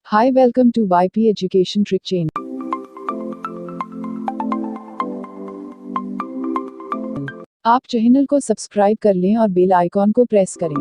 Hi, welcome to YP Education Trick Chain. आप channel को subscribe कर लें और बेल आइकॉन को प्रेस करें।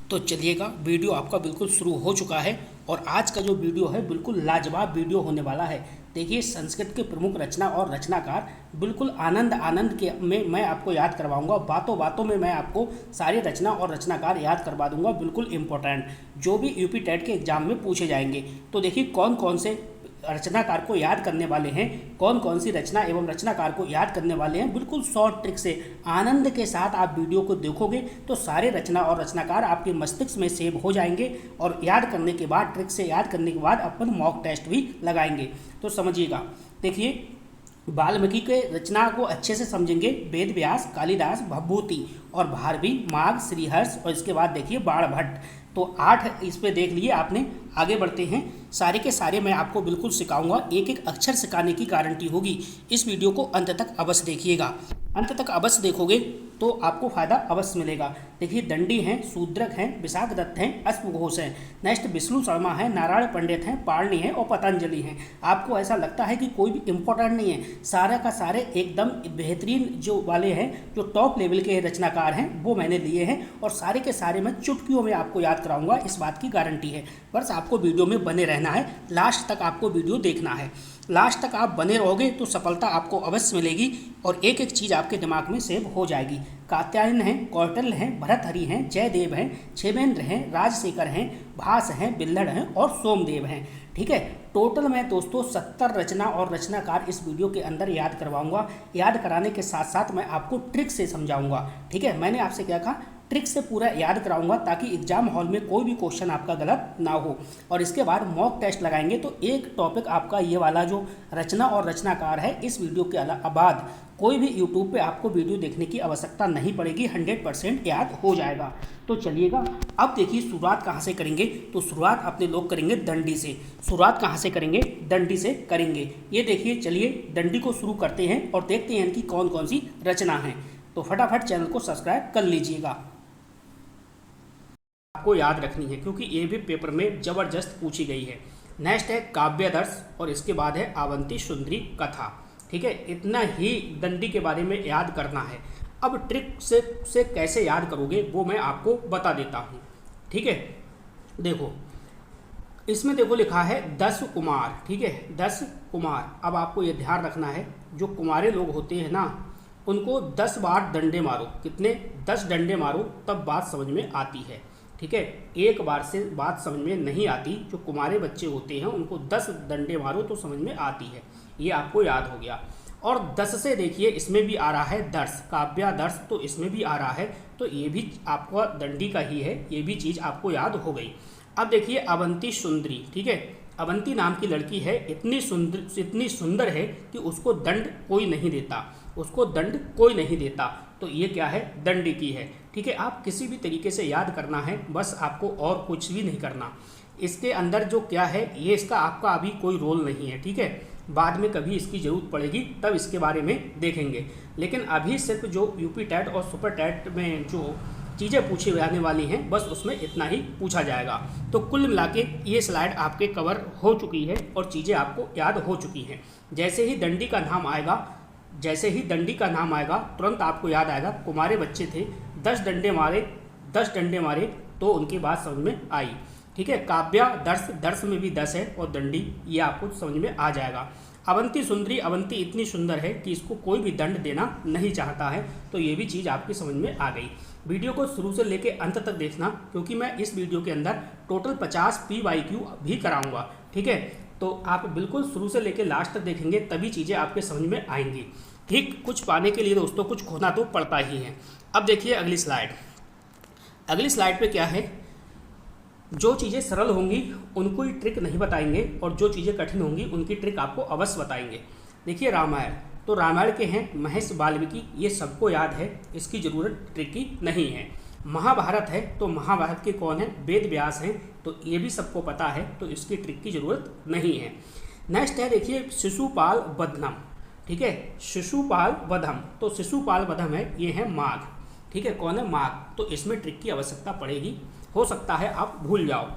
तो चलिएगा, वीडियो आपका बिल्कुल शुरू हो चुका है और आज का जो वीडियो है बिल्कुल लाजवाब वीडियो होने वाला है। देखिए, संस्कृत के प्रमुख रचना और रचनाकार बिल्कुल आनंद आनंद के में मैं आपको याद करवाऊंगा। बातों बातों में मैं आपको सारे रचना और रचनाकार याद करवा दूंगा, बिल्कुल इंपॉर्टेंट, जो भी यूपी टेट के एग्जाम में पूछे जाएंगे। तो देखिए, कौन कौन से रचनाकार को याद करने वाले हैं, कौन कौन सी रचना एवं रचनाकार को याद करने वाले हैं। बिल्कुल शॉर्ट ट्रिक से आनंद के साथ आप वीडियो को देखोगे तो सारे रचना और रचनाकार आपके मस्तिष्क में सेव हो जाएंगे और याद करने के बाद, ट्रिक से याद करने के बाद अपन मॉक टेस्ट भी लगाएंगे। तो समझिएगा, देखिए, वाल्मीकि के रचना को अच्छे से समझेंगे। वेद व्यास, कालिदास, भभूति और भारवी, माघ, श्रीहर्ष और इसके बाद देखिए बाणभट्ट। तो 8 इस पे देख लिए आपने। आगे बढ़ते हैं, सारे के सारे मैं आपको बिल्कुल सिखाऊंगा, एक एक अक्षर सिखाने की गारंटी होगी। इस वीडियो को अंत तक अवश्य देखिएगा, अंत तक अवश्य देखोगे तो आपको फायदा अवश्य मिलेगा। देखिए, दंडी हैं, शूद्रक हैं, विशाख दत्त हैं, अश्वघोष हैं, नेक्स्ट विष्णु शर्मा हैं, नारायण पंडित हैं, पारणी हैं और पतंजलि हैं। आपको ऐसा लगता है कि कोई भी इंपॉर्टेंट नहीं है, सारा का सारे एकदम बेहतरीन जो वाले हैं, जो टॉप लेवल के रचनाकार हैं, वो मैंने लिए हैं और सारे के सारे मैं चुटकियों में आपको याद कराऊंगा, इस बात की गारंटी है। बस आपको वीडियो में बने रहना है, लास्ट तक आपको वीडियो देखना है। लास्ट तक आप बने रहोगे तो सफलता आपको अवश्य मिलेगी और एक एक चीज़ आपके दिमाग में सेव हो जाएगी। कात्यायन हैं, कौटिल्य हैं, भरतहरि हैं, जयदेव हैं, क्षेमेंद्र हैं, राजशेखर हैं, भास हैं, बिल्हड़ हैं और सोमदेव हैं। ठीक है, टोटल मैं दोस्तों 70 रचना और रचनाकार इस वीडियो के अंदर याद करवाऊंगा। याद कराने के साथ साथ मैं आपको ट्रिक से समझाऊंगा। ठीक है, मैंने आपसे क्या कहा, ट्रिक से पूरा याद कराऊंगा ताकि एग्जाम हॉल में कोई भी क्वेश्चन आपका गलत ना हो। और इसके बाद मॉक टेस्ट लगाएंगे तो एक टॉपिक आपका ये वाला जो रचना और रचनाकार है, इस वीडियो के बाद कोई भी यूट्यूब पे आपको वीडियो देखने की आवश्यकता नहीं पड़ेगी, 100% याद हो जाएगा। तो चलिएगा, अब देखिए शुरुआत कहाँ से करेंगे। तो शुरुआत अपने लोग करेंगे दंडी से। शुरुआत कहाँ से करेंगे, दंडी से करेंगे। ये देखिए, चलिए दंडी को शुरू करते हैं और देखते हैं कि कौन कौन सी रचना है। तो फटाफट चैनल को सब्सक्राइब कर लीजिएगा, आपको याद रखनी है क्योंकि ये भी पेपर में जबरदस्त पूछी गई है। नेक्स्ट है काव्यादर्श और इसके बाद है अवंती सुंदरी कथा। ठीक है, इतना ही दंडी के बारे में याद करना है। अब ट्रिक से कैसे याद करोगे वो मैं आपको बता देता हूँ। ठीक है, देखो इसमें देखो लिखा है 10 कुमार। ठीक है, 10 कुमार। अब आपको ये ध्यान रखना है, जो कुमारे लोग होते हैं ना, उनको 10 बार डंडे मारो। कितने, 10 डंडे मारो, तब बात समझ में आती है। ठीक है, एक बार से बात समझ में नहीं आती। जो कुमारे बच्चे होते हैं उनको 10 डंडे मारो तो समझ में आती है। ये आपको याद हो गया। और 10 से देखिए इसमें भी आ रहा है दर्श, काव्यादर्श, तो इसमें भी आ रहा है, तो ये भी आपका दंडी का ही है। ये भी चीज़ आपको याद हो गई। अब देखिए अवंती सुंदरी। ठीक है, अवंती नाम की लड़की है, इतनी सुंदर है कि उसको दंड कोई नहीं देता, उसको दंड कोई नहीं देता। तो ये क्या है, दंडी की है। ठीक है, आप किसी भी तरीके से याद करना है, बस आपको और कुछ भी नहीं करना। इसके अंदर जो क्या है, ये इसका आपका अभी कोई रोल नहीं है। ठीक है, बाद में कभी इसकी ज़रूरत पड़ेगी तब इसके बारे में देखेंगे, लेकिन अभी सिर्फ जो यूपी टेट और सुपर टेट में जो चीज़ें पूछी जाने वाली हैं, बस उसमें इतना ही पूछा जाएगा। तो कुल मिला के ये स्लाइड आपके कवर हो चुकी है और चीज़ें आपको याद हो चुकी हैं। जैसे ही दंडी का नाम आएगा, जैसे ही दंडी का नाम आएगा तुरंत आपको याद आएगा कुमारे बच्चे थे, 10 डंडे मारे, 10 डंडे मारे, तो उनकी बात समझ में आई। ठीक है, काव्या दर्श, दर्श में भी 10 है और दंडी, ये आपको समझ में आ जाएगा। अवंती सुंदरी, अवंती इतनी सुंदर है कि इसको कोई भी दंड देना नहीं चाहता है, तो ये भी चीज़ आपकी समझ में आ गई। वीडियो को शुरू से लेकर अंत तक देखना क्योंकि मैं इस वीडियो के अंदर टोटल 50 PYQ भी कराऊंगा। ठीक है, तो आप बिल्कुल शुरू से लेकर लास्ट तक देखेंगे तभी चीज़ें आपके समझ में आएंगी। ठीक, कुछ पाने के लिए दोस्तों कुछ खोना तो पड़ता ही है। अब देखिए अगली स्लाइड। अगली स्लाइड पे क्या है, जो चीज़ें सरल होंगी उनको ही ट्रिक नहीं बताएंगे और जो चीज़ें कठिन होंगी उनकी ट्रिक आपको अवश्य बताएंगे। देखिए रामायण, तो रामायण के हैं महेश वाल्मीकि, ये सबको याद है, इसकी ज़रूरत ट्रिक की नहीं है। महाभारत है तो महाभारत के कौन है, वेद व्यास हैं, तो ये भी सबको पता है, तो इसकी ट्रिक की ज़रूरत नहीं है। नेक्स्ट है देखिए शिशुपाल वधम। ठीक है, शिशुपाल वधम, तो शिशुपाल वधम है, ये है माघ। ठीक है, कौन है, माघ, तो इसमें ट्रिक की आवश्यकता पड़ेगी, हो सकता है आप भूल जाओ।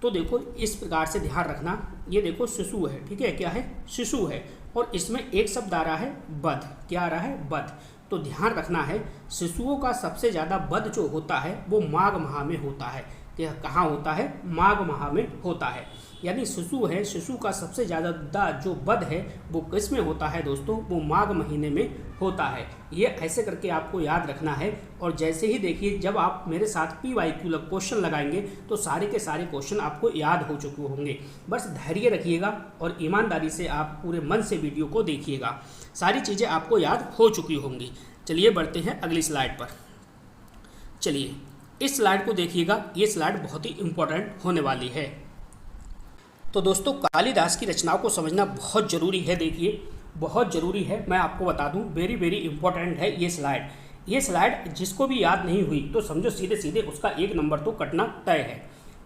तो देखो इस प्रकार से ध्यान रखना, ये देखो शिशु है, ठीक है, क्या है, शिशु है, और इसमें एक शब्द आ रहा है बध, क्या आ रहा है, बध। तो ध्यान रखना है शिशुओं का सबसे ज़्यादा बध जो होता है वो माघ माह में होता है। यह कहाँ होता है, माघ माह में होता है। यानी शिशु है, शिशु का सबसे ज़्यादा जो बध है वो किस में होता है दोस्तों, वो माघ महीने में होता है। ये ऐसे करके आपको याद रखना है। और जैसे ही देखिए जब आप मेरे साथ PYQ क्वेश्चन लगाएंगे तो सारे के सारे क्वेश्चन आपको याद हो चुके होंगे। बस धैर्य रखिएगा और ईमानदारी से आप पूरे मन से वीडियो को देखिएगा, सारी चीज़ें आपको याद हो चुकी होंगी। चलिए बढ़ते हैं अगली स्लाइड पर। चलिए इस स्लाइड को देखिएगा, ये स्लाइड बहुत ही इम्पोर्टेंट होने वाली है। तो दोस्तों कालिदास की रचनाओं को समझना बहुत ज़रूरी है। देखिए बहुत ज़रूरी है, मैं आपको बता दूं, वेरी वेरी इंपॉर्टेंट है ये स्लाइड। ये स्लाइड जिसको भी याद नहीं हुई तो समझो सीधे सीधे उसका 1 नंबर तो कटना तय है।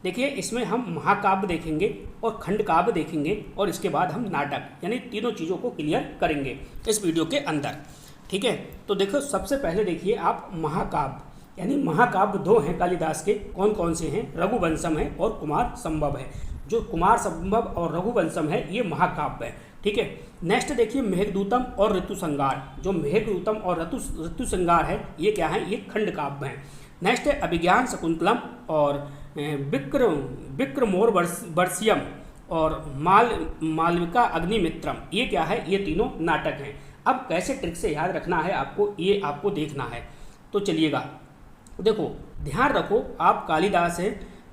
देखिए इसमें हम महाकाव्य देखेंगे और खंड काव्य देखेंगे और इसके बाद हम नाटक, यानी तीनों चीज़ों को क्लियर करेंगे इस वीडियो के अंदर, ठीक है। तो देखो सबसे पहले देखिए आप महाकाव्य, यानी महाकाव्य 2 हैं कालिदास के, कौन कौन से हैं, रघुवंशम है और कुमार संभव है। जो कुमार संभव और रघुवंशम है ये महाकाव्य है, ठीक है। नेक्स्ट देखिए मेघदूतम और ऋतुसंहार, जो मेघदूतम और ऋतुसंहार है ये क्या है, ये खंड काव्य हैं। नेक्स्ट है अभिज्ञान शकुंतलम और विक्रमोर्वशीयम और मालविका अग्निमित्रम, ये क्या है, ये तीनों नाटक हैं। अब कैसे ट्रिक से याद रखना है आपको, ये आपको देखना है। तो चलिएगा देखो ध्यान रखो, आप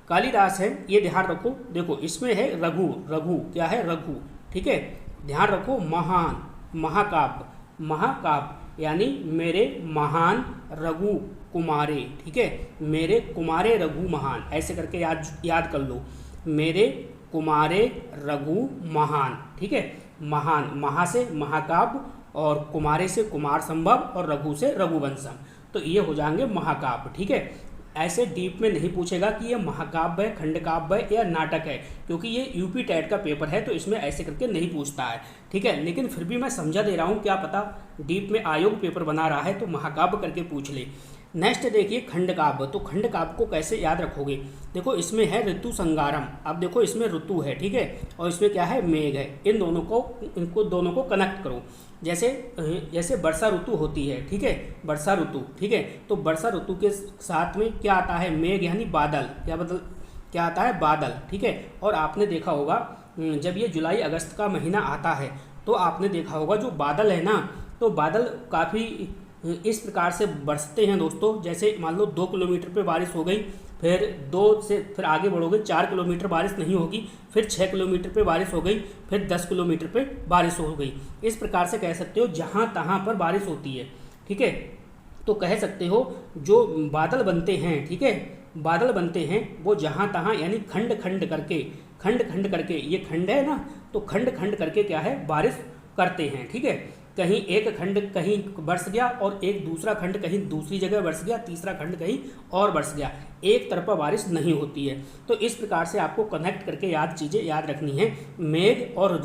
कालिदास है ये ध्यान रखो। देखो इसमें है रघु, रघु क्या है, रघु, ठीक है। ध्यान रखो महान, महाकाव्य, महाकाव्य यानी मेरे महान रघु कुमारे, ठीक है, मेरे कुमारे रघु महान, ऐसे करके याद कर लो, मेरे कुमारे रघु महान, ठीक है। महान, महा से महाकाव्य और कुमारे से कुमार संभव और रघु से रघुवंशम, तो ये हो जाएंगे महाकाव्य, ठीक है। ऐसे डीप में नहीं पूछेगा कि ये महाकाव्य है, खंड काव्य है या नाटक है, क्योंकि ये यूपी टेट का पेपर है तो इसमें ऐसे करके नहीं पूछता है, ठीक है। लेकिन फिर भी मैं समझा दे रहा हूँ, क्या पता डीप में आयोग पेपर बना रहा है तो महाकाव्य करके पूछ ले। नेक्स्ट देखिए खंड काव्य, तो खंड काव्य को कैसे याद रखोगे, देखो इसमें है ऋतु संगारम, अब देखो इसमें ऋतु है, ठीक है, और इसमें क्या है, मेघ है। इनको दोनों को कनेक्ट करो, जैसे वर्षा ऋतु होती है, ठीक है, वर्षा ऋतु, ठीक है, तो वर्षा ऋतु के साथ में क्या आता है, मेघ यानी बादल, क्या आता है, बादल, ठीक है। और आपने देखा होगा जब ये जुलाई अगस्त का महीना आता है तो आपने देखा होगा जो बादल है ना, तो बादल काफ़ी इस प्रकार से बरसते हैं दोस्तों। जैसे मान लो 2 किलोमीटर पे बारिश हो गई, फिर 2 से फिर आगे बढ़ोगे 4 किलोमीटर बारिश नहीं होगी, फिर 6 किलोमीटर पे बारिश हो गई, फिर 10 किलोमीटर पे बारिश हो गई। इस प्रकार से कह सकते हो जहाँ तहाँ पर बारिश होती है, ठीक है। तो कह सकते हो जो बादल बनते हैं, ठीक है, बादल बनते हैं वो जहाँ तहाँ, यानी खंड खंड करके ये खंड है ना, तो खंड खंड करके क्या है, बारिश करते हैं, ठीक है। कहीं एक खंड कहीं बरस गया और एक दूसरा खंड कहीं दूसरी जगह बरस गया, तीसरा खंड कहीं और बरस गया, एक तरफा बारिश नहीं होती है। तो इस प्रकार से आपको कनेक्ट करके चीज़ें याद रखनी है। मेघ और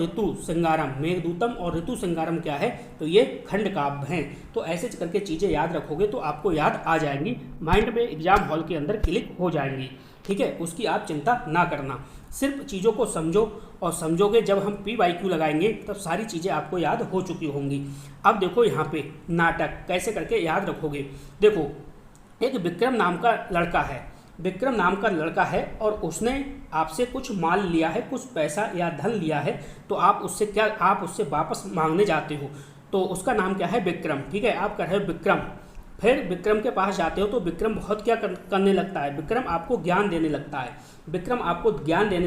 ऋतु संगारम, मेघदूतम और ऋतु संगारम क्या है, तो ये खंड काव्य हैं। तो ऐसे करके चीज़ें याद रखोगे तो आपको याद आ जाएंगी, माइंड में एग्जाम हॉल के अंदर क्लिक हो जाएंगी, ठीक है। उसकी आप चिंता ना करना, सिर्फ चीज़ों को समझो, और समझोगे जब हम PYQ लगाएंगे तब सारी चीज़ें आपको याद हो चुकी होंगी। अब देखो यहाँ पे नाटक कैसे करके याद रखोगे। देखो एक विक्रम नाम का लड़का है और उसने आपसे कुछ माल लिया है, कुछ पैसा या धन लिया है, तो आप उससे वापस मांगने जाते हो, तो उसका नाम क्या है, विक्रम, ठीक है। आप कह रहे हो विक्रम, फिर विक्रम के पास जाते हो तो विक्रम बहुत क्या करने लगता है, विक्रम आपको ज्ञान देने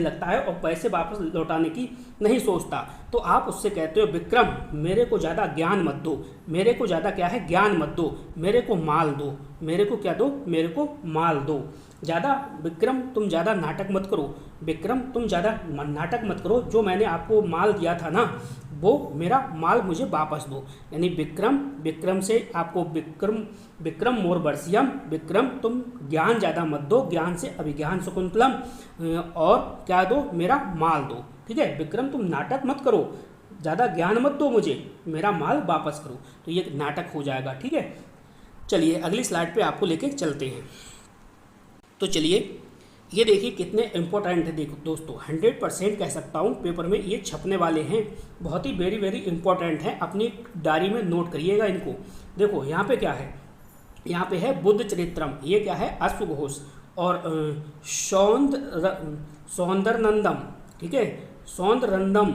लगता है और पैसे वापस लौटाने की नहीं सोचता। तो आप उससे कहते हो विक्रम मेरे को ज़्यादा ज्ञान मत दो, मेरे को ज़्यादा क्या है, ज्ञान मत दो, मेरे को माल दो, मेरे को क्या दो, मेरे को माल दो। विक्रम तुम ज़्यादा नाटक मत करो, जो मैंने आपको माल दिया था ना वो मेरा माल मुझे वापस दो। यानी विक्रम से आपको विक्रम मोर्वशीयम, विक्रम तुम ज्ञान ज़्यादा मत दो, ज्ञान से अभिज्ञान शकुंतलम, और क्या दो, मेरा माल दो, ठीक है। विक्रम तुम नाटक मत करो, ज़्यादा ज्ञान मत दो मुझे, मेरा माल वापस करो, तो ये नाटक हो जाएगा, ठीक है। चलिए अगली स्लाइड पे आपको लेके चलते हैं। तो चलिए ये देखिए कितने इम्पोर्टेंट है। देखो दोस्तों 100% कह सकता हूँ पेपर में ये छपने वाले हैं, बहुत ही वेरी वेरी इंपॉर्टेंट है। अपनी डायरी में नोट करिएगा इनको। देखो यहाँ पे क्या है, यहाँ पे है बुद्ध चरित्रम, ये क्या है अश्वघोष, और सौंदरनंदम, ठीक है, सौंदरंदम,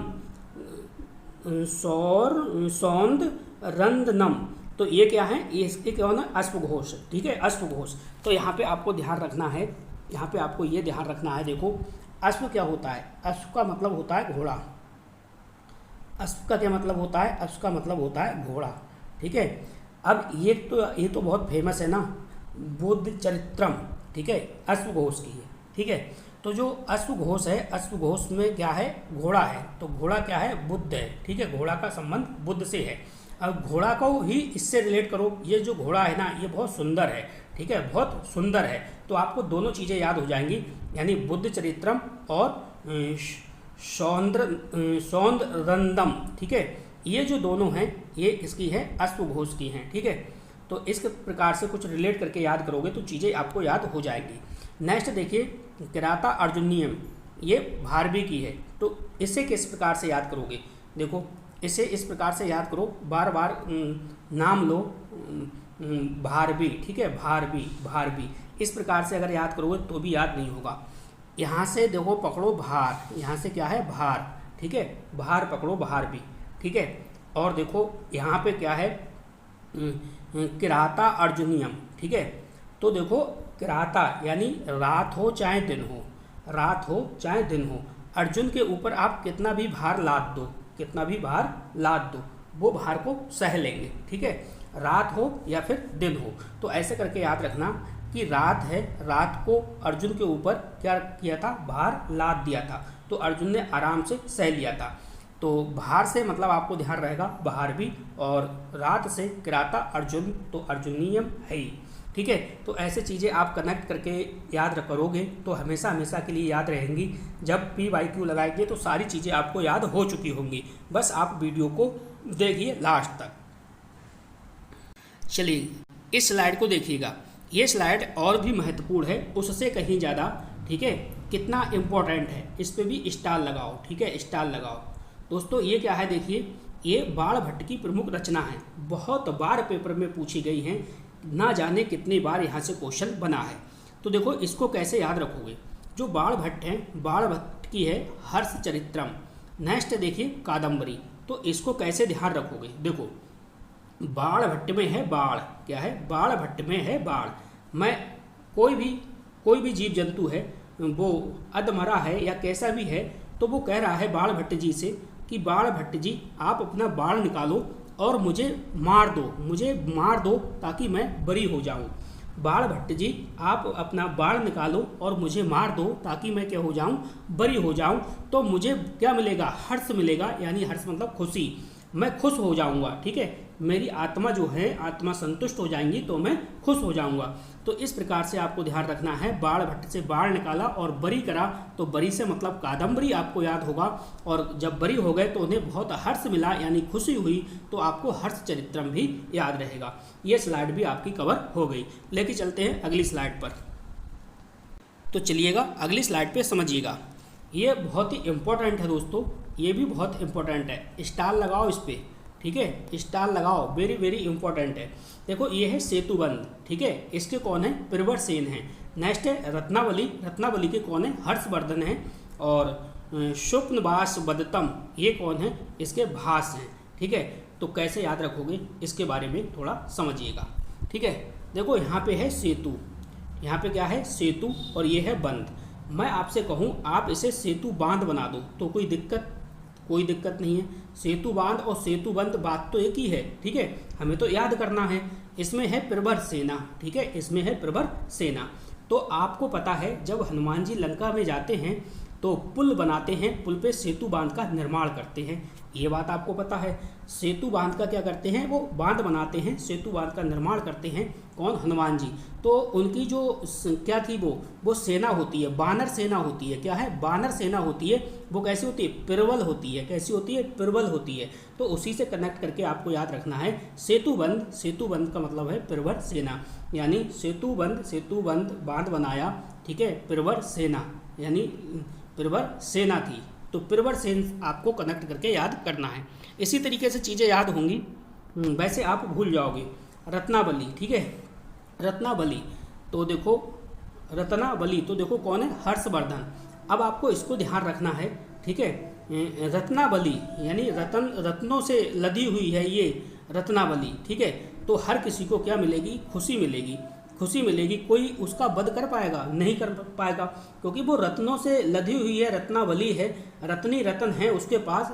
सौंदरंदनम, तो ये क्या है, इसके क्या होना अश्वघोष, ठीक है, अश्वघोष। तो यहाँ पे आपको ध्यान रखना है, यहाँ पे आपको ये ध्यान रखना है। देखो अश्व क्या होता है, अश्व का मतलब होता है घोड़ा। अश्व का क्या मतलब होता है, अश्व का मतलब होता है घोड़ा, ठीक है। अब ये तो बहुत फेमस है ना, बुद्ध चरित्रम, ठीक है, अश्वघोष की है, ठीक है। तो जो अश्वघोष है, अश्वघोष में क्या है, घोड़ा है, तो घोड़ा क्या है, बुद्ध है, ठीक है, घोड़ा का संबंध बुद्ध से है। अब घोड़ा को ही इससे रिलेट करो, ये जो घोड़ा है ना ये बहुत सुंदर है, ठीक है, बहुत सुंदर है, तो आपको दोनों चीज़ें याद हो जाएंगी, यानी बुद्ध चरित्रम और सौंदरंदम, ठीक है, ये जो दोनों हैं ये इसकी है, अश्वघोष की हैं, ठीक है। तो इस प्रकार से कुछ रिलेट करके याद करोगे तो चीज़ें आपको याद हो जाएंगी। नेक्स्ट देखिए किराता अर्जुनियम, ये भारवी की है, तो इसे किस प्रकार से याद करोगे, देखो इसे इस प्रकार से याद करो, बार बार नाम लो, भारवी, ठीक है, भारवी, भारवी, इस प्रकार से अगर याद करोगे तो भी याद नहीं होगा। यहाँ से देखो पकड़ो भार, यहाँ से क्या है भार, ठीक है, भार पकड़ो, भारवी, ठीक है। और देखो यहाँ पे क्या है, किराता अर्जुनियम, ठीक है। तो देखो किराता यानी रात हो चाहे दिन हो, रात हो चाहे दिन हो, अर्जुन के ऊपर आप कितना भी भार लाद दो, कितना भी भार लाद दो, वो भार को सह लेंगे, ठीक है, रात हो या फिर दिन हो। तो ऐसे करके याद रखना कि रात है, रात को अर्जुन के ऊपर क्या किया था, भार लाद दिया था, तो अर्जुन ने आराम से सह लिया था। तो भार से मतलब आपको ध्यान रहेगा भारवी, और रात से किराता अर्जुन, तो अर्जुनियम है ही, ठीक है। तो ऐसे चीज़ें आप कनेक्ट करके याद करोगे तो हमेशा हमेशा के लिए याद रहेंगी। जब PYQ लगाएंगे तो सारी चीज़ें आपको याद हो चुकी होंगी, बस आप वीडियो को देखिए लास्ट तक। चलिए इस स्लाइड को देखिएगा, ये स्लाइड और भी महत्वपूर्ण है उससे कहीं ज़्यादा, ठीक है, कितना इम्पोर्टेंट है, इस पर भी स्टार लगाओ, ठीक है, स्टार लगाओ। दोस्तों ये क्या है, देखिए ये बाणभट्ट की प्रमुख रचना है, बहुत बार पेपर में पूछी गई हैं, ना जाने कितनी बार यहाँ से क्वेश्चन बना है। तो देखो इसको कैसे याद रखोगे, जो बाणभट्ट हैं, बाणभट्ट की है हर्षचरित्रम। नेक्स्ट देखिए कादम्बरी, तो इसको कैसे ध्यान रखोगे, देखो बाणभट्ट में है बाण, क्या है, बाणभट्ट में है बाण। मैं कोई भी जीव जंतु है, वो अधमरा है या कैसा भी है, तो वो कह रहा है बाणभट्ट जी से कि बाणभट्ट जी आप अपना बाण निकालो और मुझे मार दो ताकि मैं बरी हो जाऊं। बाणभट्ट जी आप अपना बाण निकालो और मुझे मार दो ताकि मैं क्या हो जाऊं, बरी हो जाऊं, तो मुझे क्या मिलेगा, हर्ष मिलेगा, यानी हर्ष मतलब खुशी, मैं खुश हो जाऊंगा, ठीक है, मेरी आत्मा जो है, आत्मा संतुष्ट हो जाएंगी तो मैं खुश हो जाऊंगा। तो इस प्रकार से आपको ध्यान रखना है, बाणभट्ट से बाण निकाला और बरी करा, तो बरी से मतलब कादम्बरी आपको याद होगा, और जब बरी हो गए तो उन्हें बहुत हर्ष मिला, यानी खुशी हुई, तो आपको हर्षचरित्रम भी याद रहेगा। ये स्लाइड भी आपकी कवर हो गई। लेके चलते हैं अगली स्लाइड पर। तो चलिएगा अगली स्लाइड पे समझिएगा, ये बहुत ही इम्पोर्टेंट है दोस्तों, ये भी बहुत इम्पोर्टेंट है, स्टार लगाओ इस पर, ठीक है, स्टार लगाओ, वेरी वेरी इंपॉर्टेंट है। देखो ये है सेतुबंध, ठीक है, इसके कौन है, प्रियव्रत हैं। नेक्स्ट है रत्नावली, रत्नावली के कौन है, हर्षवर्धन है। और शुक्नवास बदतम, ये कौन है, इसके भास हैं, ठीक है। तो कैसे याद रखोगे इसके बारे में थोड़ा समझिएगा, ठीक है। देखो यहाँ पे है सेतु, यहाँ पे क्या है, सेतु, और ये है बंध। मैं आपसे कहूँ आप इसे सेतु बांध बना दो तो कोई दिक्कत नहीं है। सेतु बांध और सेतु बंध बात तो एक ही है, ठीक है, हमें तो याद करना है। इसमें है प्रवर सेना, ठीक है, इसमें है प्रवर सेना। तो आपको पता है जब हनुमान जी लंका में जाते हैं तो पुल बनाते हैं, पुल पे सेतु बांध का निर्माण करते हैं, ये बात आपको पता है। सेतु बांध का क्या करते हैं, वो बांध बनाते हैं, सेतु बांध का निर्माण करते हैं, कौन, हनुमान जी। तो उनकी जो क्या थी, वो सेना होती है, बानर सेना होती है, क्या है, बानर सेना होती है। वो कैसी होती है, प्रबल होती है, कैसी होती है, प्रबल होती है। तो उसी से कनेक्ट करके आपको याद रखना है सेतुबंध, सेतुबंध का मतलब है प्रबल सेना, यानी सेतुबंध बांध बनाया, ठीक है, प्रवर सेना यानी प्रवर सेना थी, तो प्रवर सेन आपको कनेक्ट करके याद करना है। इसी तरीके से चीज़ें याद होंगी, वैसे आप भूल जाओगे। रत्नावली, ठीक है, रत्नावली तो देखो, रत्नावली तो देखो कौन है, हर्षवर्धन। अब आपको इसको ध्यान रखना है, ठीक है, रत्नावली यानी रत्नों से लदी हुई है ये रत्नावली, ठीक है। तो हर किसी को क्या मिलेगी, खुशी मिलेगी, खुशी मिलेगी। कोई उसका वध कर पाएगा, नहीं कर पाएगा, क्योंकि वो रत्नों से लदी हुई है, रत्नावली है, रत्नी रत्न है उसके पास,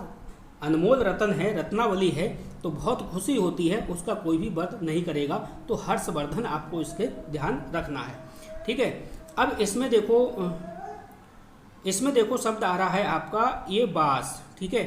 अनमोल रत्न है, रत्नावली है, तो बहुत खुशी होती है, उसका कोई भी वध नहीं करेगा। तो हर्षवर्धन आपको इसके ध्यान रखना है, ठीक है। अब इसमें देखो शब्द आ रहा है आपका ये बास, ठीक है,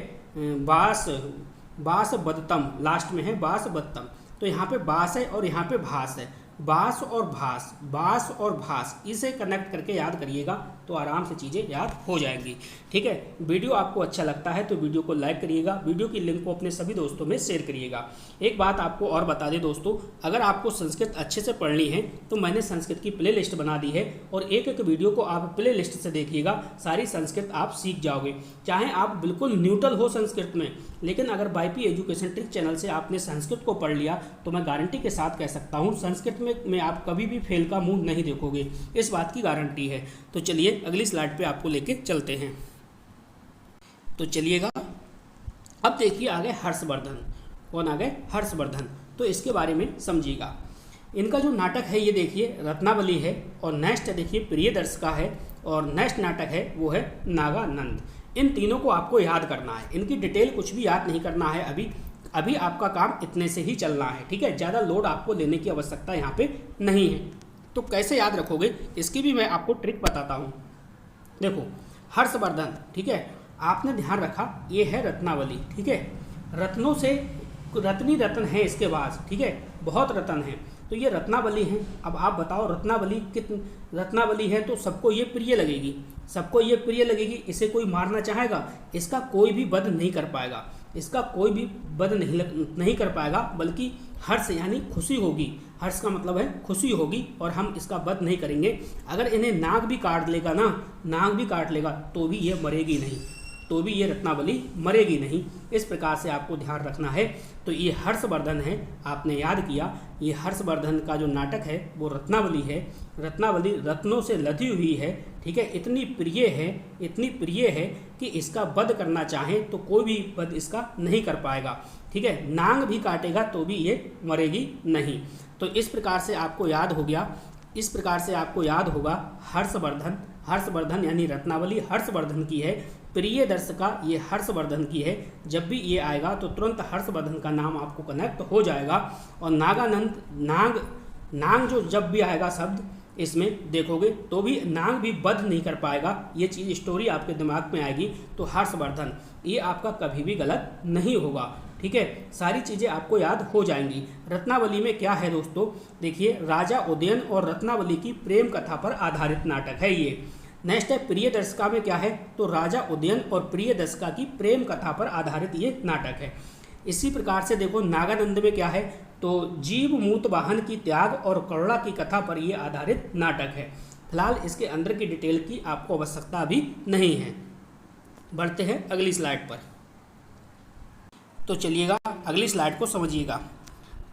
बास बदतम, लास्ट में है बास बदतम। तो यहाँ पे बास है और यहाँ पे भास है, बास और भास, बास और भास, इसे कनेक्ट करके याद करिएगा तो आराम से चीज़ें याद हो जाएंगी, ठीक है। वीडियो आपको अच्छा लगता है तो वीडियो को लाइक करिएगा, वीडियो की लिंक को अपने सभी दोस्तों में शेयर करिएगा। एक बात आपको और बता दें दोस्तों, अगर आपको संस्कृत अच्छे से पढ़नी है तो मैंने संस्कृत की प्ले लिस्ट बना दी है, और एक एक वीडियो को आप प्ले लिस्ट से देखिएगा, सारी संस्कृत आप सीख जाओगे। चाहे आप बिल्कुल न्यूट्रल हो संस्कृत में, लेकिन अगर वाईपी एजुकेशन ट्रिक चैनल से आपने संस्कृत को पढ़ लिया तो मैं गारंटी के साथ कह सकता हूँ संस्कृत में आप कभी भी फेल का मुंह नहीं देखोगे, इस बात की गारंटी है। तो चलिए अगली स्लाइड पे आपको लेके चलते हैं। तो चलिएगा, अब देखिए आगे हर्षवर्धन, कौन आ गए, हर्षवर्धन। तो इसके बारे में समझिएगा। इनका जो नाटक है ये देखिए रत्नावली है, और नेक्स्ट देखिए प्रियदर्श का है, और नेक्स्ट नाटक है वो है नागानंद। इन तीनों को आपको याद करना है, इनकी डिटेल कुछ भी याद नहीं करना है, अभी आपका काम इतने से ही चलना है, ठीक है। ज़्यादा लोड आपको लेने की आवश्यकता यहाँ पे नहीं है। तो कैसे याद रखोगे इसकी भी मैं आपको ट्रिक बताता हूँ। देखो हर्षवर्धन, ठीक है, आपने ध्यान रखा ये है रत्नावली, ठीक है, रत्नों से रत्नी रत्न है इसके पास, ठीक है, बहुत रत्न है, तो ये रत्नावली है। अब आप बताओ रत्नावली है तो सबको ये प्रिय लगेगी, सबको ये प्रिय लगेगी, इसे कोई मारना चाहेगा, इसका कोई भी वध नहीं कर पाएगा, इसका कोई भी वध नहीं कर पाएगा, बल्कि हर्ष यानी खुशी होगी, हर्ष का मतलब है खुशी होगी, और हम इसका वध नहीं करेंगे। अगर इन्हें नाग भी काट लेगा ना, नाग भी काट लेगा तो भी ये मरेगी नहीं, तो भी ये रत्नावली मरेगी नहीं। इस प्रकार से आपको ध्यान रखना है। तो ये हर्षवर्धन है, आपने याद किया, ये हर्षवर्धन का जो नाटक है वो रत्नावली है। रत्नावली रत्नों से लदी हुई है, ठीक है, इतनी प्रिय है, इतनी प्रिय है कि इसका वध करना चाहे तो कोई भी वध इसका नहीं कर पाएगा, ठीक है, नांग भी काटेगा तो भी ये मरेगी नहीं। तो इस प्रकार से आपको याद हो गया, इस प्रकार से आपको याद होगा हर्षवर्धन, हर्षवर्धन यानी रत्नावली हर्षवर्धन की है, प्रियदर्श का ये हर्षवर्धन की है। जब भी ये आएगा तो तुरंत हर्षवर्धन का नाम आपको कनेक्ट हो जाएगा। और नागानंद, नाग जो जब भी आएगा शब्द इसमें देखोगे तो भी नाग भी वध नहीं कर पाएगा, ये चीज़ स्टोरी आपके दिमाग में आएगी। तो हर्षवर्धन ये आपका कभी भी गलत नहीं होगा, ठीक है, सारी चीज़ें आपको याद हो जाएंगी। रत्नावली में क्या है दोस्तों, देखिए राजा उदयन और रत्नावली की प्रेम कथा पर आधारित नाटक है ये। नेक्स्ट है प्रियदर्शिका में क्या है, तो राजा उदयन और प्रियदर्शिका की प्रेम कथा पर आधारित ये नाटक है। इसी प्रकार से देखो नागानंद में क्या है, तो जीव मूत वाहन की त्याग और करुणा की कथा पर ये आधारित नाटक है। फिलहाल इसके अंदर की डिटेल की आपको आवश्यकता अभी नहीं है। बढ़ते हैं अगली स्लाइड पर। तो चलिएगा अगली स्लाइड को समझिएगा।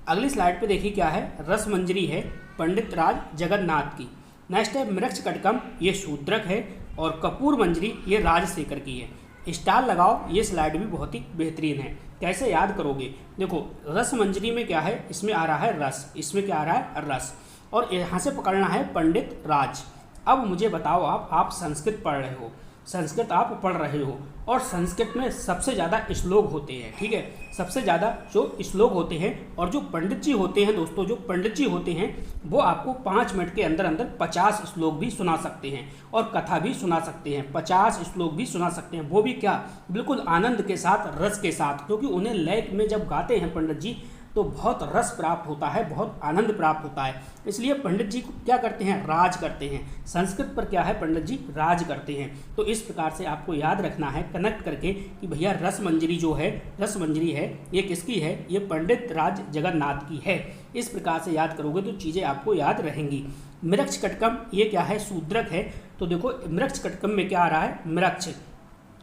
अगली स्लाइड पे देखिए क्या है, रसमंजरी है पंडित राज जगन्नाथ की। नेक्स्ट है मृक्ष कटकम, ये शूद्रक है, और कपूर मंजरी ये राजशेखर की है। स्टार लगाओ, ये स्लाइड भी बहुत ही बेहतरीन है। कैसे याद करोगे, देखो रस मंजरी में क्या है, इसमें आ रहा है रस, इसमें क्या आ रहा है रस, और यहाँ से पकड़ना है पंडित राज। अब मुझे बताओ, आप संस्कृत पढ़ रहे हो, संस्कृत आप पढ़ रहे हो, और संस्कृत में सबसे ज़्यादा श्लोक होते हैं, ठीक है, सबसे ज़्यादा जो श्लोक होते हैं, और जो पंडित जी होते हैं दोस्तों, जो पंडित जी होते हैं वो आपको 5 मिनट के अंदर अंदर 50 श्लोक भी सुना सकते हैं, और कथा भी सुना सकते हैं, 50 श्लोक भी सुना सकते हैं, वो भी क्या, बिल्कुल आनंद के साथ, रस के साथ, क्योंकि उन्हें लय में जब गाते हैं पंडित जी तो बहुत रस प्राप्त होता है, बहुत आनंद प्राप्त होता है। इसलिए पंडित जी क्या करते हैं, राज करते हैं, संस्कृत पर क्या है, पंडित जी राज करते हैं। तो इस प्रकार से आपको याद रखना है कनेक्ट करके कि भैया रस मंजरी जो है, रस मंजरी है, ये किसकी है, ये पंडित राज जगन्नाथ की है। इस प्रकार से याद करोगे तो चीज़ें आपको याद रहेंगी। मृक्ष कटकम ये क्या है, शूद्रक है। तो देखो मृक्ष कटकम में क्या आ रहा है, मृक्ष,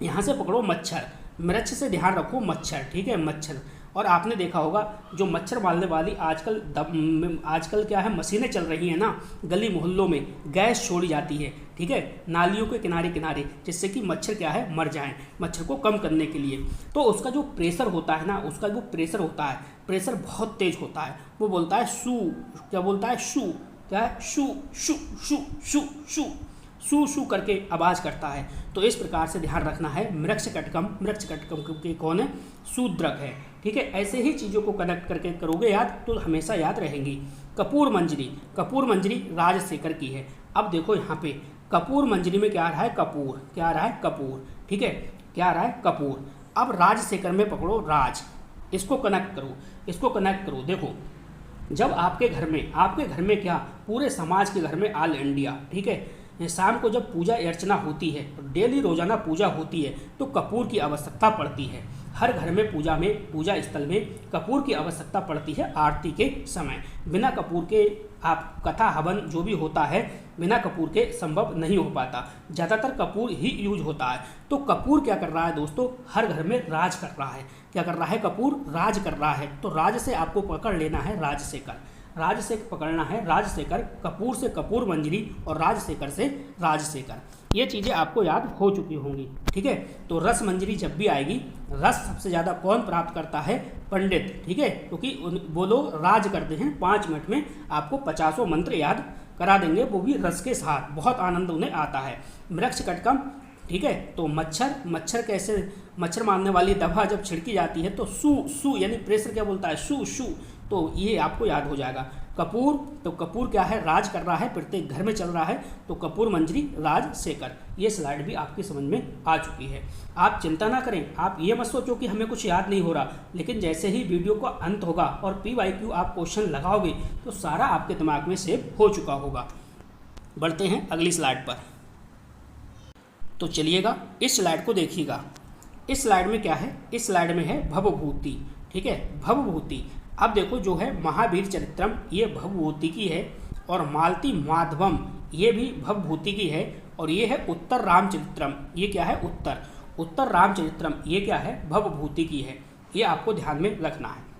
यहाँ से पकड़ो मच्छर, मृक्ष से ध्यान रखो मच्छर, ठीक है, मच्छर। और आपने देखा होगा जो मच्छर मारने वाली आजकल क्या है, मशीनें चल रही हैं ना, गली मोहल्लों में गैस छोड़ी जाती है, ठीक है, नालियों के किनारे किनारे, जिससे कि मच्छर क्या है, मर जाएं, मच्छर को कम करने के लिए। तो उसका जो प्रेशर होता है ना, उसका जो प्रेशर होता है, प्रेशर बहुत तेज होता है। वो बोलता है शू, क्या बोलता है, शू, क्या है, शू शू शू शू शू शू शू करके आवाज़ करता है। तो इस प्रकार से ध्यान रखना है, मृक्ष कटकम के कौन है, शूद्रक है, ठीक है। ऐसे ही चीज़ों को कनेक्ट करके करोगे याद तो हमेशा याद रहेंगी। कपूर मंजरी राजशेखर की है। अब देखो यहाँ पे कपूर मंजरी में क्या आ रहा है, कपूर, क्या आ रहा है, कपूर, ठीक है, क्या आ रहा है, कपूर। अब राजशेखर में पकड़ो राज, इसको कनेक्ट करो। देखो जब आपके घर में क्या, पूरे समाज के घर में, ऑल इंडिया, ठीक है, शाम को जब पूजा अर्चना होती है, डेली रोजाना पूजा होती है, तो कपूर की आवश्यकता पड़ती है। हर घर में पूजा स्थल में कपूर की आवश्यकता पड़ती है आरती के समय। बिना कपूर के आप कथा हवन जो भी होता है, बिना कपूर के संभव नहीं हो पाता। ज़्यादातर कपूर ही यूज होता है। तो कपूर क्या कर रहा है दोस्तों, हर घर में राज कर रहा है। क्या कर रहा है, कपूर राज कर रहा है। तो राज से आपको पकड़ लेना है राजशेखर, राज से पकड़ना है राजशेखर, कपूर से कपूर मंजरी और राजशेखर से राजशेखर। ये चीज़ें आपको याद हो चुकी होंगी, ठीक है। तो रस मंजरी जब भी आएगी, रस सबसे ज़्यादा कौन प्राप्त करता है, पंडित, ठीक है, क्योंकि वो लोग राज करते हैं। 5 मिनट में आपको 50 मंत्र याद करा देंगे, वो भी रस के साथ, बहुत आनंद उन्हें आता है। मृक्ष कटकम, ठीक है। तो मच्छर कैसे, मच्छर मारने वाली दवा जब छिड़की जाती है तो सू यानी प्रेशर क्या बोलता है, शू, तो ये आपको याद हो जाएगा। कपूर, तो कपूर क्या है, राज कर रहा है, प्रत्येक घर में चल रहा है, तो कपूर मंजरी राजशेखर। ये स्लाइड भी आपकी समझ में आ चुकी है। आप चिंता ना करें, आप ये मत सोचो कि हमें कुछ याद नहीं हो रहा, लेकिन जैसे ही वीडियो का अंत होगा और PYQ आप क्वेश्चन लगाओगे तो सारा आपके दिमाग में सेव हो चुका होगा। बढ़ते हैं अगली स्लाइड पर। तो चलिएगा इस स्लाइड को देखिएगा। इस स्लाइड में क्या है, इस स्लाइड में है भवभूति, ठीक है, भवभूति। अब देखो जो है महावीर चरित्रम, ये भवभूति की है, और मालती माधवम ये भी भवभूति की है, और ये है उत्तर रामचरित्रम, ये क्या है, उत्तर रामचरित्रम, ये क्या है, भवभूति की है। ये आपको ध्यान में रखना है।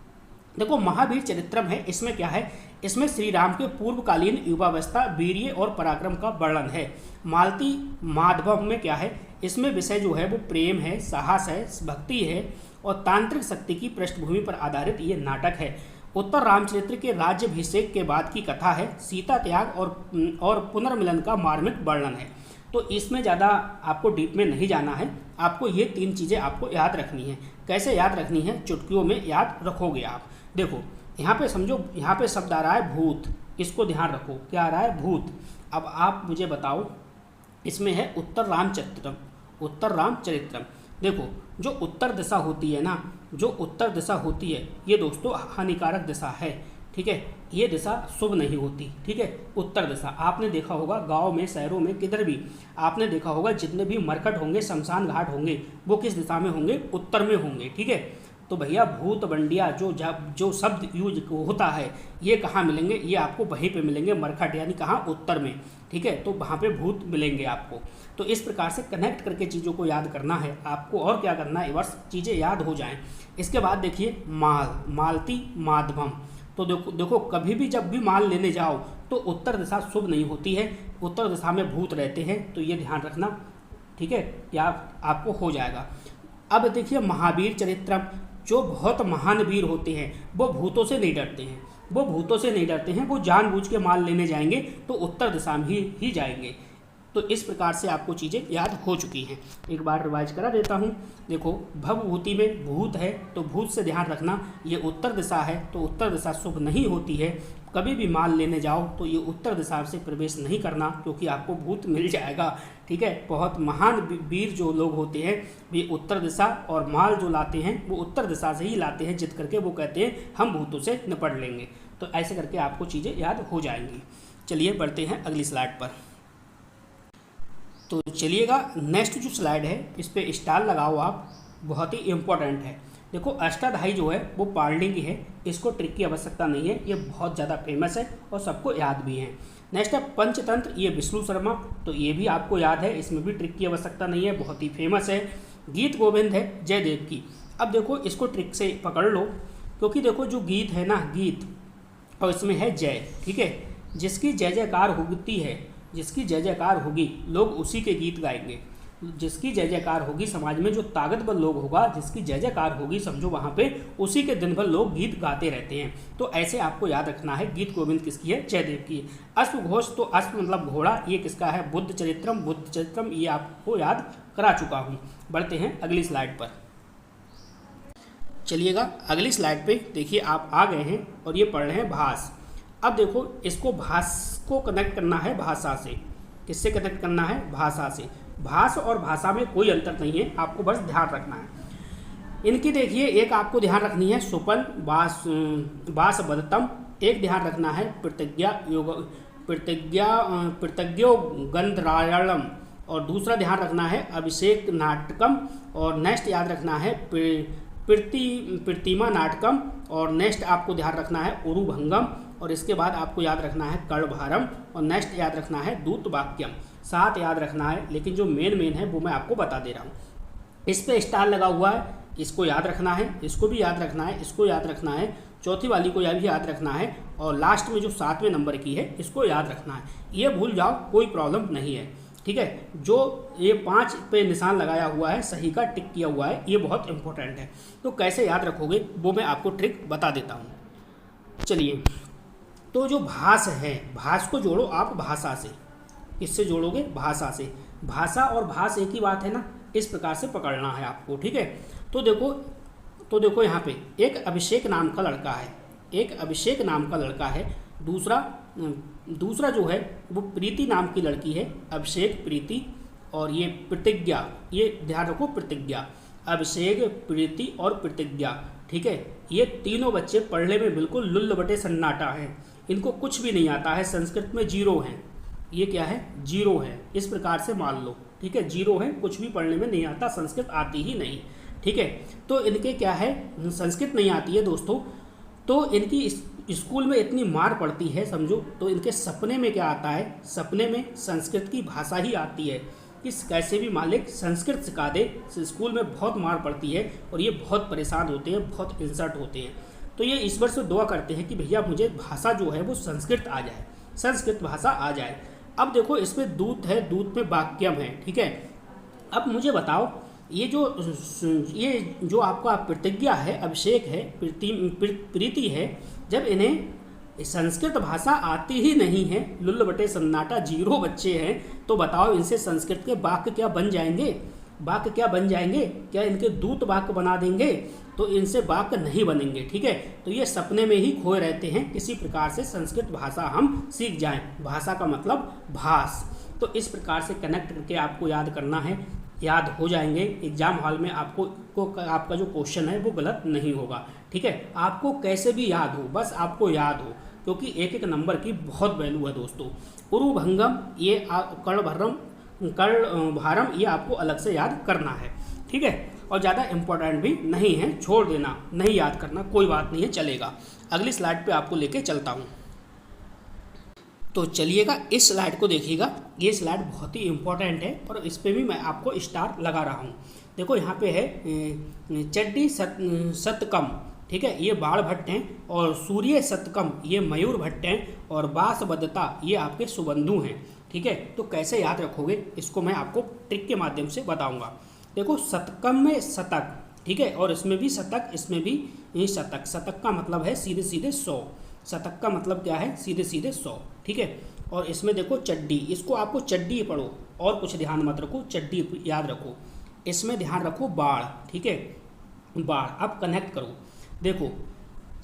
देखो महावीर चरित्रम है, इसमें क्या है, इसमें श्री राम के पूर्वकालीन युवावस्था, वीर्य और पराक्रम का वर्णन है। मालती माधवम में क्या है, इसमें विषय जो है वो प्रेम है, साहस है, भक्ति है और तांत्रिक शक्ति की पृष्ठभूमि पर आधारित ये नाटक है। उत्तर रामचरित्र के राज्याभिषेक के बाद की कथा है, सीता त्याग और पुनर्मिलन का मार्मिक वर्णन है। तो इसमें ज़्यादा आपको डीप में नहीं जाना है, आपको ये 3 चीज़ें आपको याद रखनी है। कैसे याद रखनी है, चुटकियों में याद रखोगे आप। देखो यहाँ पे समझो, यहाँ पे शब्द आ रहा है भूत, इसको ध्यान रखो, क्या आ रहा है, भूत। अब आप मुझे बताओ, इसमें है उत्तर रामचरित्रम। देखो जो उत्तर दिशा होती है ना, जो उत्तर दिशा होती है, ये दोस्तों हानिकारक दिशा है, ठीक है, ये दिशा शुभ नहीं होती, ठीक है। उत्तर दिशा आपने देखा होगा गांव में, शहरों में, किधर भी आपने देखा होगा, जितने भी मरकट होंगे, शमशान घाट होंगे, वो किस दिशा में होंगे, उत्तर में होंगे, ठीक है। तो भैया भूत बंडिया जो शब्द यूज होता है, ये कहाँ मिलेंगे, ये आपको वहीं पे मिलेंगे, मरकट यानी कहाँ, उत्तर में, ठीक है। तो वहाँ पे भूत मिलेंगे आपको। तो इस प्रकार से कनेक्ट करके चीज़ों को याद करना है आपको, और क्या करना है, बस चीज़ें याद हो जाएं। इसके बाद देखिए मालती माधवम। तो देखो कभी भी जब भी माल लेने जाओ तो उत्तर दिशा शुभ नहीं होती है, उत्तर दिशा में भूत रहते हैं, तो ये ध्यान रखना, ठीक है, या आपको हो जाएगा। अब देखिए महावीर चरित्रम, जो बहुत महान वीर होते हैं वो भूतों से नहीं डरते हैं, वो जानबूझ के माल लेने जाएंगे तो उत्तर दिशा में ही जाएंगे। तो इस प्रकार से आपको चीज़ें याद हो चुकी हैं। एक बार रिवाइज करा देता हूँ। देखो भवभूति में भूत है, तो भूत से ध्यान रखना, ये उत्तर दिशा है, तो उत्तर दिशा शुभ नहीं होती है। कभी भी माल लेने जाओ तो ये उत्तर दिशा से प्रवेश नहीं करना, क्योंकि आपको भूत मिल जाएगा, ठीक है। बहुत महान वीर जो लोग होते हैं वे उत्तर दिशा, और माल जो लाते हैं वो उत्तर दिशा से ही लाते हैं, जित करके वो कहते हैं हम भूतों से निपट लेंगे। तो ऐसे करके आपको चीज़ें याद हो जाएंगी। चलिए बढ़ते हैं अगली स्लाइड पर। तो चलिएगा नेक्स्ट जो स्लाइड है, इस पर स्टार लगाओ आप, बहुत ही इम्पोर्टेंट है। देखो अष्टाध्यायी जो है वो पाणिनि की है, इसको ट्रिक की आवश्यकता नहीं है, ये बहुत ज़्यादा फेमस है और सबको याद भी है। नेक्स्ट है पंचतंत्र, ये विष्णु शर्मा, तो ये भी आपको याद है, इसमें भी ट्रिक की आवश्यकता नहीं है, बहुत ही फेमस है। गीत गोविंद है जयदेव की। अब देखो इसको ट्रिक से पकड़ लो, क्योंकि देखो जो गीत है ना, गीत और इसमें है जय, ठीक है, जिसकी जय जयकार होती है, जिसकी जय जयकार होगी लोग उसी के गीत गाएंगे, जिसकी जय जयकार होगी समाज में, जो ताकतवर लोग होगा जिसकी जय जयकार होगी, समझो वहाँ पे उसी के दिन भर लोग गीत गाते रहते हैं। तो ऐसे आपको याद रखना है। गीत गोविंद किसकी है? जयदेव की है। अश्वघोष, तो अश्व मतलब घोड़ा, ये किसका है? बुद्ध चरित्रम। बुद्ध चरित्रम ये आपको याद करा चुका हूँ। बढ़ते हैं अगली स्लाइड पर। चलिएगा अगली स्लाइड पे देखिए, आप आ गए हैं और ये पढ़ रहे हैं भास। अब देखो इसको भास को कनेक्ट करना है भाषा से। किससे कनेक्ट करना है? भाषा से। भाष और भाषा में कोई अंतर नहीं है, आपको बस ध्यान रखना है। इनकी देखिए, एक आपको ध्यान रखनी है सुपन बास बदतम, एक ध्यान रखना है प्रतिज्ञो गंधरायणम, और दूसरा ध्यान रखना है अभिषेक नाटकम, और नेक्स्ट याद रखना है प्रतिमा नाटकम, और नेक्स्ट आपको ध्यान रखना है उरुभंगम, और इसके बाद आपको याद रखना है कर्णभारम, और नेक्स्ट याद रखना है दूत वाक्यम। 7 याद रखना है, लेकिन जो मेन है वो मैं आपको बता दे रहा हूँ। इस पे स्टार लगा हुआ है, इसको याद रखना है, इसको भी याद रखना है, इसको याद रखना है, चौथी वाली को यह भी याद रखना है, और लास्ट में जो 7वें नंबर की है इसको याद रखना है। ये भूल जाओ कोई प्रॉब्लम नहीं है, ठीक है। जो ये 5 पे निशान लगाया हुआ है, सही का टिक किया हुआ है, ये बहुत इंपॉर्टेंट है। तो कैसे याद रखोगे वो मैं आपको ट्रिक बता देता हूँ। चलिए, तो जो भास है, भास को जोड़ो आप भाषा से। किससे जोड़ोगे? भाषा से। भाषा और भास एक ही बात है ना, इस प्रकार से पकड़ना है आपको, ठीक है। तो देखो यहाँ पे एक अभिषेक नाम का लड़का है, एक अभिषेक नाम का लड़का है, दूसरा जो है वो प्रीति नाम की लड़की है, अभिषेक प्रीति, और ये प्रतिज्ञा, ये ध्यान रखो, प्रतिज्ञा, अभिषेक प्रीति और प्रतिज्ञा, ठीक है। ये तीनों बच्चे पढ़ने में बिल्कुल लुल्ल बटे सन्नाटा हैं, इनको कुछ भी नहीं आता है, संस्कृत में 0 हैं। ये क्या है? 0 है, इस प्रकार से मान लो, ठीक है। 0 है, कुछ भी पढ़ने में नहीं आता, संस्कृत आती ही नहीं, ठीक है। तो इनके क्या है, संस्कृत नहीं आती है दोस्तों, तो इनकी स्कूल में इतनी मार पड़ती है समझो, तो इनके सपने में क्या आता है? सपने में संस्कृत की भाषा ही आती है कि कैसे भी मालिक संस्कृत सिखा दे। स्कूल में बहुत मार पड़ती है और ये बहुत परेशान होते हैं, बहुत इंसल्ट होते हैं। तो ये ईश्वर से दुआ करते हैं कि भैया मुझे भाषा जो है वो संस्कृत आ जाए, संस्कृत भाषा आ जाए। अब देखो इसमें दूत है, दूत में वाक्यम है, ठीक है। अब मुझे बताओ, ये जो आपका प्रतिज्ञा है, अभिषेक है, प्रीति है, जब इन्हें संस्कृत भाषा आती ही नहीं है, लुल्ल बटे सन्नाटा, 0 बच्चे हैं, तो बताओ इनसे संस्कृत के वाक्य क्या बन जाएंगे? वाक्य क्या बन जाएंगे? क्या इनके दूत वाक्य बना देंगे? तो इनसे वाक्य नहीं बनेंगे, ठीक है। तो ये सपने में ही खोए रहते हैं, किसी प्रकार से संस्कृत भाषा हम सीख जाएं। भाषा का मतलब भास। तो इस प्रकार से कनेक्ट करके आपको याद करना है, याद हो जाएंगे। एग्जाम हॉल में आपका जो क्वेश्चन है वो गलत नहीं होगा, ठीक है। आपको कैसे भी याद हो, बस आपको याद हो, क्योंकि एक एक नंबर की बहुत वैल्यू है दोस्तों। उरुभंगम, ये कर्णभारम, ये आपको अलग से याद करना है, ठीक है। और ज़्यादा इंपॉर्टेंट भी नहीं है, छोड़ देना, नहीं याद करना, कोई बात नहीं है, चलेगा। अगली स्लाइड पे आपको लेके चलता हूँ। तो चलिएगा इस स्लाइड को देखिएगा, ये स्लाइड बहुत ही इंपॉर्टेंट है और इस पे भी मैं आपको स्टार लगा रहा हूँ। देखो यहाँ पे है चड्डी सतकम, ठीक है, ये बाण भट्ट हैं, और सूर्य सतकम ये मयूर भट्ट हैं, और बास बदता ये आपके सुबंधु हैं, ठीक है। तो कैसे याद रखोगे इसको मैं आपको ट्रिक के माध्यम से बताऊँगा। देखो शतकम में शतक, ठीक है, और इसमें भी शतक, इसमें भी ये शतक। शतक का मतलब है सीधे सीधे 100, शतक का मतलब क्या है? सीधे सीधे 100, ठीक है। और इसमें देखो चड्डी, इसको आपको चड्डी पढ़ो और कुछ ध्यान मत रखो, चड्डी याद रखो। इसमें ध्यान रखो बाढ़, ठीक है, बाढ़। अब कनेक्ट करो, देखो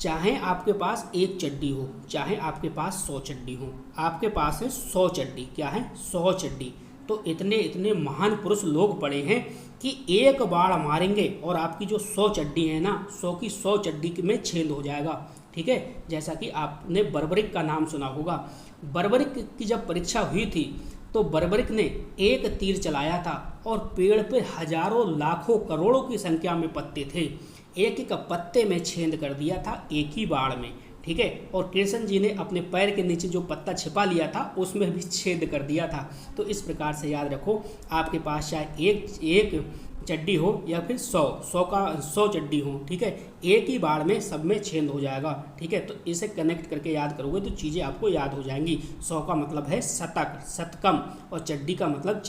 चाहे आपके पास 1 चड्डी हो, चाहे आपके पास 100 चड्डी हो, आपके पास है 100 चड्डी, क्या है? 100 चड्डी। तो इतने महान पुरुष लोग पड़े हैं कि एक बाढ़ मारेंगे और आपकी जो 100 चड्डी है ना, 100 की 100 चड्डी में छेद हो जाएगा, ठीक है। जैसा कि आपने बर्बरिक का नाम सुना होगा। बर्बरिक की जब परीक्षा हुई थी तो बर्बरिक ने एक तीर चलाया था और पेड़ पे हजारों लाखों करोड़ों की संख्या में पत्ते थे, एक एक पत्ते में छेद कर दिया था एक ही बाढ़ में, ठीक है। और कृष्ण जी ने अपने पैर के नीचे जो पत्ता छिपा लिया था उसमें भी छेद कर दिया था। तो इस प्रकार से याद रखो, आपके पास चाहे एक चड्डी हो या फिर 100 चड्डी हो, ठीक है, एक ही बार में सब में छेद हो जाएगा, ठीक है। तो इसे कनेक्ट करके याद करोगे तो चीज़ें आपको याद हो जाएंगी। 100 का मतलब है शतक, शतकम, और चड्डी का मतलब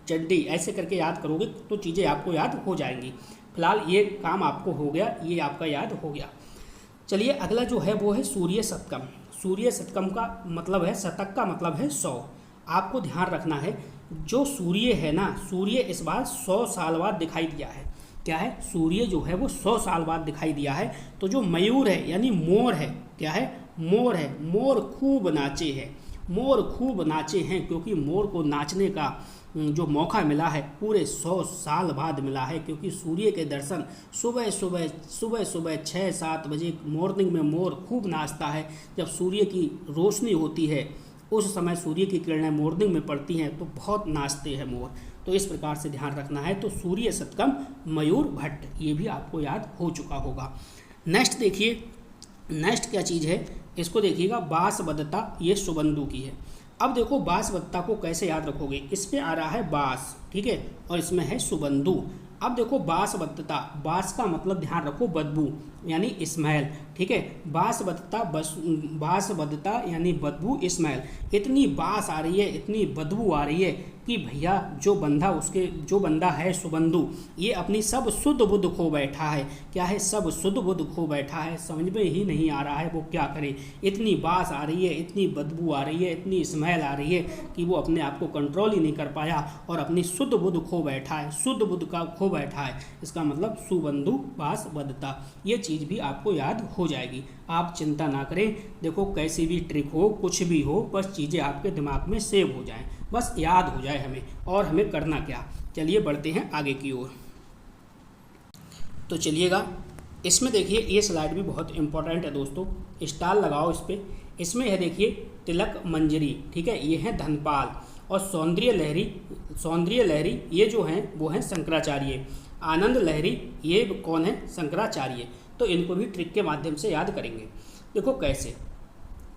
चड्डी, ऐसे करके याद करोगे तो चीज़ें आपको याद हो जाएंगी। फिलहाल ये काम आपको हो गया, ये आपका याद हो गया। चलिए अगला जो है वो है सूर्य शतकम। सूर्य शतकम का मतलब है, शतक का मतलब है 100। आपको ध्यान रखना है, जो सूर्य है ना, सूर्य इस बार 100 साल बाद दिखाई दिया है। क्या है? सूर्य जो है वो 100 साल बाद दिखाई दिया है। तो जो मयूर है यानी मोर है, क्या है? मोर है। मोर खूब नाचे हैं, मोर खूब नाचे हैं, क्योंकि मोर को नाचने का जो मौका मिला है पूरे 100 साल बाद मिला है, क्योंकि सूर्य के दर्शन सुबह सुबह 6-7 बजे मॉर्निंग में मोर खूब नाचता है। जब सूर्य की रोशनी होती है उस समय सूर्य की किरणें मॉर्निंग में पड़ती हैं तो बहुत नाचते हैं मोर। तो इस प्रकार से ध्यान रखना है। तो सूर्य शतकम मयूर भट्ट, ये भी आपको याद हो चुका होगा। नेक्स्ट देखिए, नेक्स्ट क्या चीज़ है, इसको देखिएगा, बांसबदता, ये सुबंधु की है। अब देखो बांसबदता को कैसे याद रखोगे, इसमें आ रहा है बांस, ठीक है, और इसमें है सुबंधु। अब देखो बांसबदता, बांस का मतलब ध्यान रखो बदबू यानी स्मेल, ठीक है। बांसबदता यानी बदबू, स्मेल। इतनी बांस आ रही है, इतनी बदबू आ रही है कि भैया जो बंदा है सुबंधु, ये अपनी सब शुद्ध बुद्ध खो बैठा है। क्या है? सब शुद्ध बुद्ध खो बैठा है, समझ में ही नहीं आ रहा है वो क्या करे। इतनी बांस आ रही है, इतनी बदबू आ रही है, इतनी स्मेल आ रही है कि वो अपने आप को कंट्रोल ही नहीं कर पाया और अपनी शुद्ध बुद्ध खो बैठा है, शुद्ध बुद्ध का खो बैठा है। इसका मतलब सुबंधु बांसबदता, ये चीज़ भी आपको याद हो जाएगी। आप चिंता ना करें, देखो कैसी भी ट्रिक हो, कुछ भी हो, बस चीज़ें आपके दिमाग में सेव हो जाएं, बस याद हो जाए हमें, और हमें करना क्या। चलिए बढ़ते हैं आगे की ओर। तो चलिएगा, इसमें देखिए ये स्लाइड भी बहुत इंपॉर्टेंट है दोस्तों, स्टार लगाओ इस पर। इसमें है देखिए तिलक मंजरी, ठीक है, ये है धनपाल, और सौंदर्य लहरी ये जो हैं वो हैं शंकराचार्य। आनंद लहरी ये कौन है? शंकराचार्य। तो इनको भी ट्रिक के माध्यम से याद करेंगे। देखो कैसे,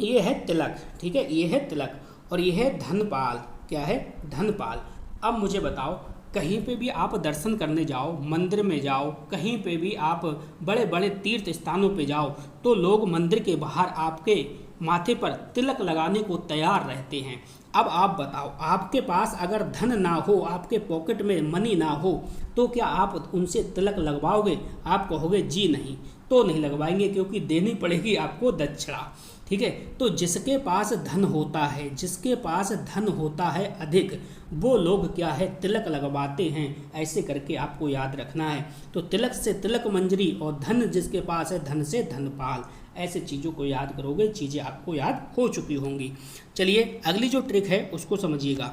ये है तिलक, ठीक है, ये है तिलक, और ये है धनपाल। क्या है? धनपाल। अब मुझे बताओ, कहीं पे भी आप दर्शन करने जाओ, मंदिर में जाओ, कहीं पे भी आप बड़े बड़े तीर्थ स्थानों पे जाओ, तो लोग मंदिर के बाहर आपके माथे पर तिलक लगाने को तैयार रहते हैं। अब आप बताओ, आपके पास अगर धन ना हो, आपके पॉकेट में मनी ना हो, तो क्या आप उनसे तिलक लगवाओगे? आप कहोगे जी नहीं, तो नहीं लगवाएंगे, क्योंकि देनी पड़ेगी आपको दक्षिणा, ठीक है। तो जिसके पास धन होता है, जिसके पास धन होता है अधिक, वो लोग क्या है? तिलक लगवाते हैं। ऐसे करके आपको याद रखना है। तो तिलक से तिलक मंजरी, और धन जिसके पास है, धन से धनपाल। ऐसे चीज़ों को याद करोगे, चीज़ें आपको याद हो चुकी होंगी। चलिए अगली जो ट्रिक है उसको समझिएगा।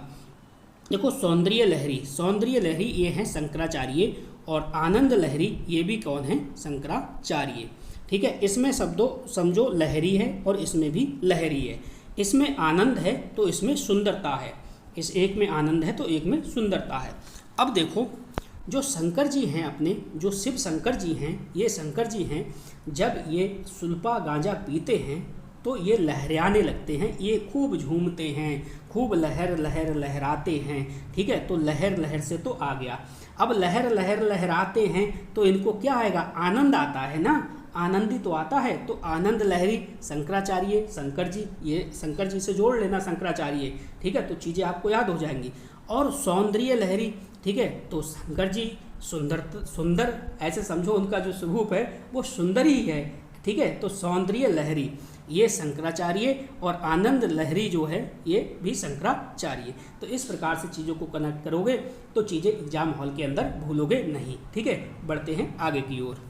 देखो सौंदर्य लहरी ये हैं शंकराचार्य, और आनंद लहरी ये भी कौन है? शंकराचार्य, ठीक है। इसमें शब्दों समझो लहरी है और इसमें भी लहरी है। इसमें आनंद है तो इसमें सुंदरता है, इस एक में आनंद है तो एक में सुंदरता है। अब देखो, जो शंकर जी हैं अपने, जो शिव शंकर जी हैं, ये शंकर जी हैं, जब ये सुल्फा गांजा पीते हैं तो ये लहराने लगते हैं, ये खूब झूमते हैं, खूब लहर लहर लहराते हैं, ठीक है। तो लहर लहर से तो आ गया। अब लहर लहर लहराते हैं तो इनको क्या आएगा? आनंद आता है ना, आनंदी तो आता है। तो आनंद लहरी शंकराचार्य, शंकर जी, ये शंकर जी से जोड़ लेना शंकराचार्य, ठीक है। तो चीज़ें आपको याद हो जाएंगी। और सौंदर्य लहरी, ठीक है, तो शंकर जी सुंदर, ऐसे समझो उनका जो स्वरूप है वो सुंदर ही है, ठीक है। तो सौंदर्य लहरी ये शंकराचार्य, और आनंद लहरी जो है ये भी शंकराचार्य। तो इस प्रकार से चीज़ों को कनेक्ट करोगे तो चीज़ें एग्जाम हॉल के अंदर भूलोगे नहीं, ठीक है। बढ़ते हैं आगे की ओर।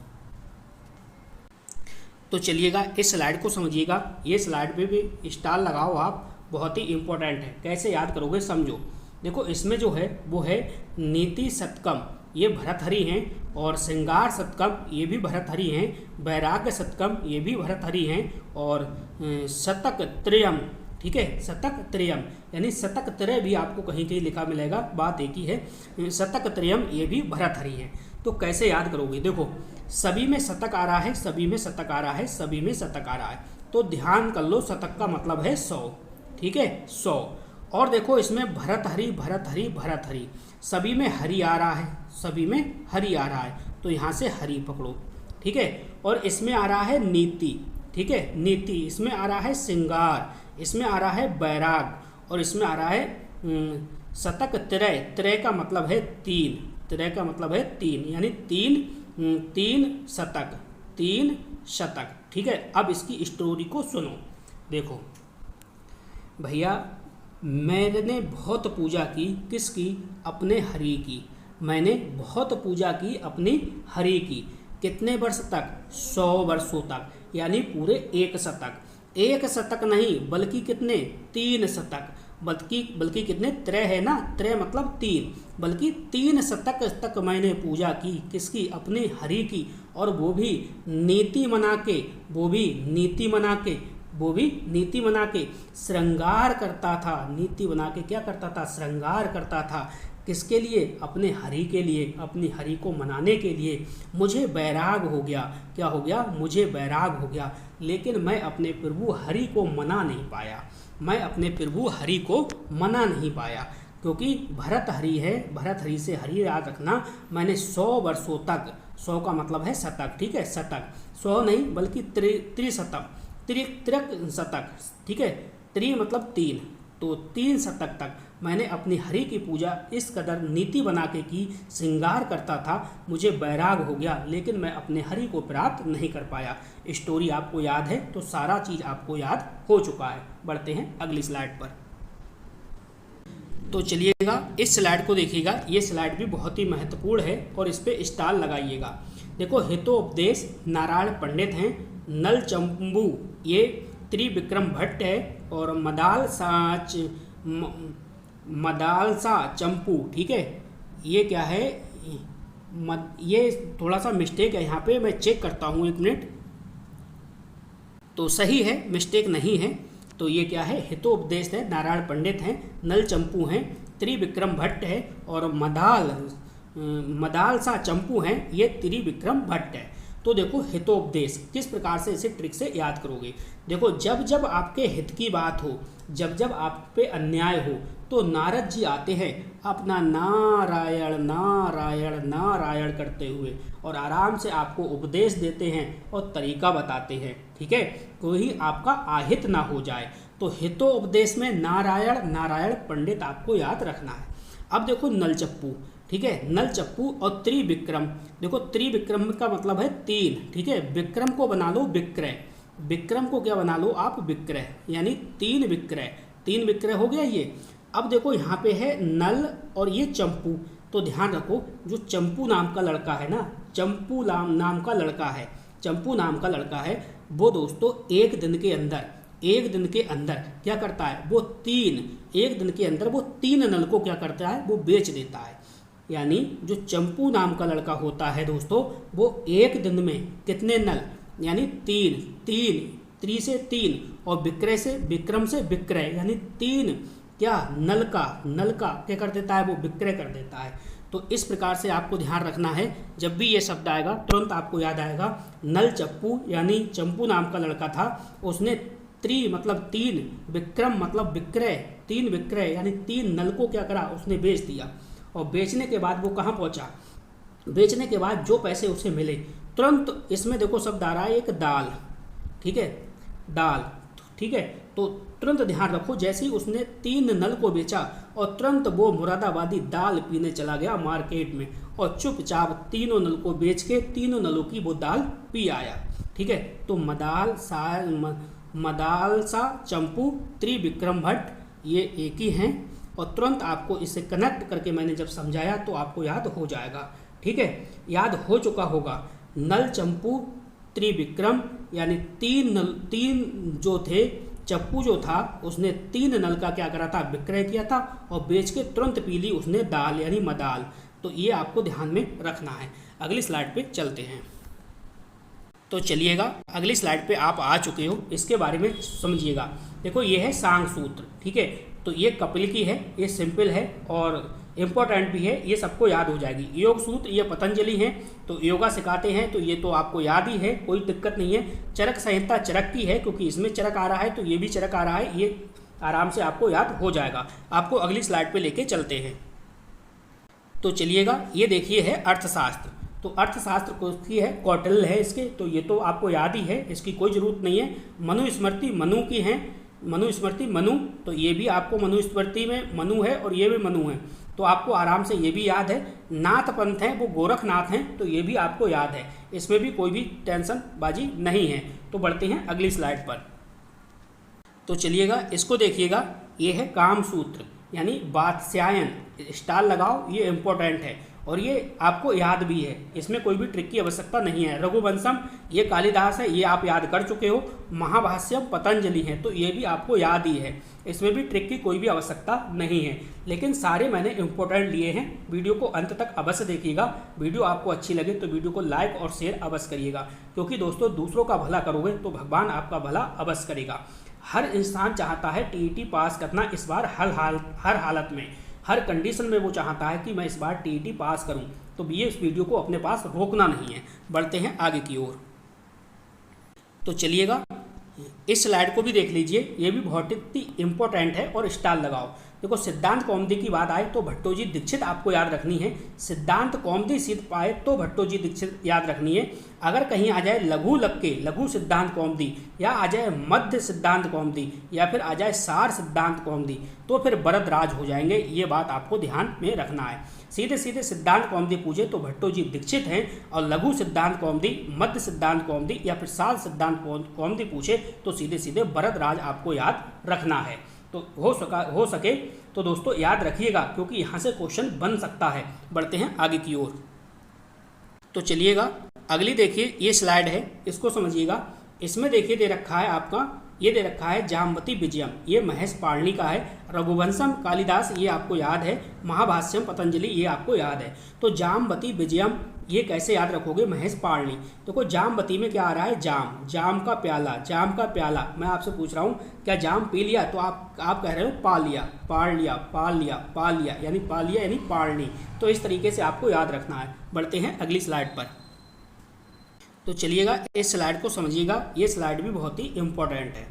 तो चलिएगा इस स्लाइड को समझिएगा, ये स्लाइड पे भी स्टार लगाओ आप, बहुत ही इंपॉर्टेंट है। कैसे याद करोगे समझो। देखो इसमें जो है वो है नीति शतकम, ये भरतहरि हैं, और श्रृंगार शतकम ये भी भरतहरि हैं, वैराग्य शतकम ये भी भरतहरि हैं, और शतक त्रयम, ठीक है, शतक त्रयम यानी शतक त्रय भी आपको कहीं कहीं लिखा मिलेगा, बात एक ही है। शतक त्रयम ये भी भरतहरि हैं। तो कैसे याद करोगे? देखो सभी में शतक आ रहा है, सभी में शतक आ रहा है, सभी में शतक आ रहा है। तो ध्यान कर लो शतक का मतलब है 100, ठीक है 100। और देखो इसमें भरतहरि भरतहरि भरतहरि, सभी में हरि आ रहा है, सभी में हरि आ रहा है, तो यहाँ से हरि पकड़ो, ठीक है। और इसमें आ रहा है नीति, ठीक है नीति, इसमें आ रहा है श्रृंगार, इसमें आ रहा है बैराग, और इसमें आ रहा है शतक त्रय, त्रय का मतलब है 3, त्रय का मतलब है 3 यानी 3 शतक, 3 शतक, ठीक है। अब इसकी स्टोरी को सुनो। देखो भैया, मैंने बहुत पूजा की, किसकी? अपने हरि की। मैंने बहुत पूजा की अपनी हरि की। कितने वर्ष तक? 100 वर्षों तक, यानी पूरे 1 शतक। 1 शतक नहीं बल्कि कितने? 3 शतक, बल्कि कितने? त्रय है ना, त्रय मतलब 3, बल्कि 3 शतक तक मैंने पूजा की। किसकी? अपने हरि की। और वो भी नीति मना के, वो भी नीति मना के, वो भी नीति बना के श्रृंगार करता था। नीति बना के क्या करता था? श्रृंगार करता था। किसके लिए? अपने हरि के लिए, अपनी हरि को मनाने के लिए। मुझे बैराग हो गया। क्या हो गया? मुझे बैराग हो गया, लेकिन मैं अपने प्रभु हरि को मना नहीं पाया। मैं अपने प्रभु हरि को मना नहीं पाया, क्योंकि भरत हरि है, भरत हरि से हरि याद रखना। मैंने 100 वर्षों तक, 100 का मतलब है शतक, ठीक है शतक, 100 नहीं बल्कि त्रिशतक, त्रिक शतक, ठीक है। त्रि मतलब 3, तो 3 शतक तक मैंने अपनी हरि की पूजा इस कदर नीति बना के की, श्रृंगार करता था। मुझे बैराग हो गया, लेकिन मैं अपने हरि को प्राप्त नहीं कर पाया। स्टोरी आपको याद है, तो सारा चीज़ आपको याद हो चुका है। बढ़ते हैं अगली स्लाइड पर। तो चलिएगा इस स्लाइड को देखिएगा, ये स्लाइड भी बहुत ही महत्वपूर्ण है और इस पर स्टार लगाइएगा। देखो हितोपदेश नारायण पंडित हैं, नल चंपू ये त्रिविक्रम भट्ट है, और मदालसा चंपू, ठीक है। ये क्या है? ये थोड़ा सा मिस्टेक है यहाँ पे, मैं चेक करता हूँ 1 मिनट। तो सही है, मिस्टेक नहीं है। तो ये क्या है? हितोपदेश है, नारायण पंडित हैं, नल चंपू हैं, त्रिविक्रम भट्ट है, और मदालसा चंपू हैं, ये त्रिविक्रम भट्ट है। तो देखो हितोपदेश किस प्रकार से इसे ट्रिक से याद करोगे। देखो जब जब आपके हित की बात हो, जब जब आप पे अन्याय हो, तो नारद जी आते हैं अपना नारायण नारायण नारायण करते हुए, और आराम से आपको उपदेश देते हैं और तरीका बताते हैं, ठीक है, कोई आपका आहित ना हो जाए। तो हितोपदेश में नारायण नारायण पंडित आपको याद रखना है। अब देखो नलचप्पू, ठीक है, नल चप्पू और त्रिविक्रम। देखो त्रिविक्रम का मतलब है 3, ठीक है। विक्रम को बना लो विक्रय, विक्रम को क्या बना लो आप? विक्रय, यानी 3 विक्रय, 3 विक्रय हो गया ये। अब देखो यहाँ पे है नल और ये चंपू, तो ध्यान रखो जो चंपू नाम का लड़का है ना, चंपू नाम का लड़का है, चंपू नाम का लड़का है, वो दोस्तों एक दिन के अंदर क्या करता है? वो 1 दिन के अंदर वो 3 नल को क्या करता है? वो बेच देता है। यानी जो चंपू नाम का लड़का होता है दोस्तों, वो 1 दिन में कितने नल? यानी 3 त्रि से 3 और विक्रम से विक्रय, यानी 3 क्या? नल का क्या कर देता है? वो विक्रय कर देता है। तो इस प्रकार से आपको ध्यान रखना है, जब भी ये शब्द आएगा तुरंत आपको याद आएगा नल चप्पू, यानी चंपू नाम का लड़का था, उसने त्रि मतलब 3, विक्रम मतलब विक्रय, 3 विक्रय यानी 3 नल को क्या करा? उसने बेच दिया। और बेचने के बाद वो कहाँ पहुँचा? बेचने के बाद जो पैसे उसे मिले तुरंत, इसमें देखो शब्द आ रहा है एक दाल, ठीक है, दाल, ठीक है। तो तुरंत ध्यान रखो, जैसे ही उसने 3 नल को बेचा और तुरंत वो मुरादाबादी दाल पीने चला गया मार्केट में, और चुपचाप 3 नल को बेच के 3 नलों की वो दाल पी आया, ठीक है। तो मदालसा चंपू त्रिविक्रम भट्ट ये एक ही हैं, और तुरंत आपको इसे कनेक्ट करके मैंने जब समझाया तो आपको याद हो जाएगा, ठीक है, याद हो चुका होगा। नल चंपू त्रिविक्रम यानी 3 जो थे, चप्पू जो था उसने 3 नल का क्या करा था? विक्रय किया था, और बेच के तुरंत पी ली उसने दाल यानी मदाल। तो ये आपको ध्यान में रखना है। अगली स्लाइड पे चलते हैं। तो चलिएगा अगली स्लाइड पे आप आ चुके हो, इसके बारे में समझिएगा। देखो ये है सांग सूत्र, ठीक है। तो ये कपिल की है, ये सिंपल है, और इम्पोर्टेंट भी है, ये सबको याद हो जाएगी। योग सूत्र ये पतंजलि हैं, तो योगा सिखाते हैं, तो ये तो आपको याद ही है, कोई दिक्कत नहीं है। चरक संहिता चरक की है, क्योंकि इसमें चरक आ रहा है, तो ये भी चरक आ रहा है, ये आराम से आपको याद हो जाएगा। आपको अगली स्लाइड पे लेके चलते हैं। तो चलिएगा, ये देखिए है अर्थशास्त्र। तो अर्थशास्त्र की है, कौटिल्य है इसके, तो ये तो आपको याद ही है, इसकी कोई ज़रूरत नहीं है। मनुस्मृति मनु की है, मनुस्मृति मनु, तो ये भी आपको मनुस्मृति में मनु है और ये भी मनु है, तो आपको आराम से ये भी याद है। नाथ पंथ हैं वो गोरखनाथ हैं, तो ये भी आपको याद है, इसमें भी कोई भी टेंशन बाजी नहीं है। तो बढ़ते हैं अगली स्लाइड पर। तो चलिएगा, इसको देखिएगा, ये है काम सूत्र यानी वात्स्यायन, स्टार लगाओ, ये इम्पोर्टेंट है और ये आपको याद भी है, इसमें कोई भी ट्रिक की आवश्यकता नहीं है। रघुवंशम ये कालिदास है, ये आप याद कर चुके हो। महाभाष्यम पतंजलि है, तो ये भी आपको याद ही है, इसमें भी ट्रिक की कोई भी आवश्यकता नहीं है। लेकिन सारे मैंने इम्पोर्टेंट लिए हैं। वीडियो को अंत तक अवश्य देखिएगा। वीडियो आपको अच्छी लगे तो वीडियो को लाइक और शेयर अवश्य करिएगा, क्योंकि दोस्तों दूसरों का भला करोगे तो भगवान आपका भला अवश्य करेगा। हर इंसान चाहता है टीईटी पास करना इस बार, हर हालत में, हर कंडीशन में वो चाहता है कि मैं इस बार टीईटी पास करूं। तो ये इस वीडियो को अपने पास रोकना नहीं है। बढ़ते हैं आगे की ओर। तो चलिएगा, इस स्लाइड को भी देख लीजिए, ये भी बहुत ही इंपॉर्टेंट है और स्टार लगाओ। देखो, सिद्धांत कौमुदी की बात आए तो भट्टोजी दीक्षित आपको याद रखनी है। सिद्धांत कौमुदी सिद्ध पाए तो भट्टोजी दीक्षित याद रखनी है। अगर कहीं आ जाए लघु लग के लघु सिद्धांत कौमुदी, या आ जाए मध्य सिद्धांत कौमुदी, या फिर आ जाए सार सिद्धांत कौमुदी, तो फिर वरदराज हो जाएंगे। ये बात आपको ध्यान में रखना है। सीधे सीधे सिद्धांत कौमुदी पूछे तो भट्टोजी दीक्षित हैं, और लघु सिद्धांत कौमुदी, मध्य सिद्धांत कौमुदी या फिर सार सिद्धांत कौमुदी पूछे तो सीधे सीधे वरदराज आपको याद रखना है। तो हो सके तो दोस्तों याद रखिएगा, क्योंकि यहाँ से क्वेश्चन बन सकता है। बढ़ते हैं आगे की ओर। तो चलिएगा, अगली देखिए, ये स्लाइड है, इसको समझिएगा। इसमें देखिए दे रखा है आपका, ये दे रखा है जामवती विजयम, ये महेश पाणिनि का है। रघुवंशम कालिदास ये आपको याद है। महाभाष्यम पतंजलि ये आपको याद है। तो जामवती विजयम ये कैसे याद रखोगे? महेश पाणिनि। देखो, जामवती में क्या आ रहा है? जाम का प्याला, जाम का प्याला। मैं आपसे पूछ रहा हूँ क्या जाम पी लिया? तो आप कह रहे हो पा लिया, पाल लिया, पाल लिया, पाल लिया, यानी पा लिया यानी पाणिनि। तो इस तरीके से आपको याद रखना है। बढ़ते हैं अगली स्लाइड पर। तो चलिएगा, इस स्लाइड को समझिएगा, ये स्लाइड भी बहुत ही इंपॉर्टेंट है,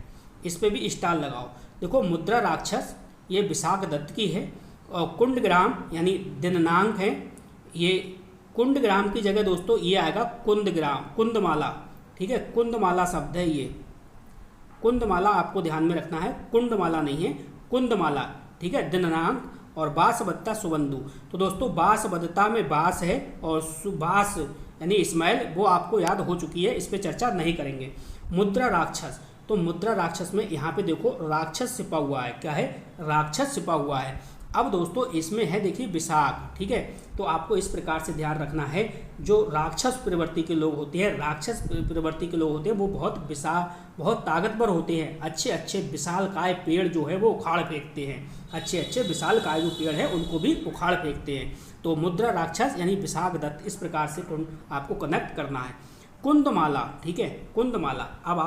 इस पर भी स्टार लगाओ। देखो, मुद्रा राक्षस ये विशाख दत्त की है, और कुंडग्राम यानी दिनांक है, ये कुंडग्राम की जगह दोस्तों ये आएगा कुंदग्राम, कुंदमाला। ठीक है, कुंदमाला शब्द है ये, कुंदमाला आपको ध्यान में रखना है, कुंडमाला नहीं है, कुंदमाला। ठीक है, दिनांक। और बांसबद्धा सुबंधु। तो दोस्तों बांसबद्धता में बांस है और सुबास यानी इस्माइल, वो आपको याद हो चुकी है, इस पर चर्चा नहीं करेंगे। मुद्रा राक्षस, तो मुद्रा राक्षस में यहाँ पे देखो राक्षस छिपा हुआ है। क्या है? राक्षस छिपा हुआ है। अब दोस्तों इसमें है देखिए विशाख। ठीक है, तो आपको इस प्रकार से ध्यान रखना है, जो राक्षस प्रवृत्ति के लोग होते हैं, राक्षस प्रवृत्ति के लोग होते हैं, वो बहुत ताकतवर होते हैं। अच्छे अच्छे विशालकाय पेड़ जो है वो उखाड़ फेंकते हैं, अच्छे अच्छे विशालकाय जो पेड़ है उनको भी उखाड़ फेंकते हैं। तो मुद्रा राक्षस यानी विशाख दत्त, इस प्रकार से आपको कनेक्ट करना है। कुंदमाला, ठीक है, कुंदमाला। अब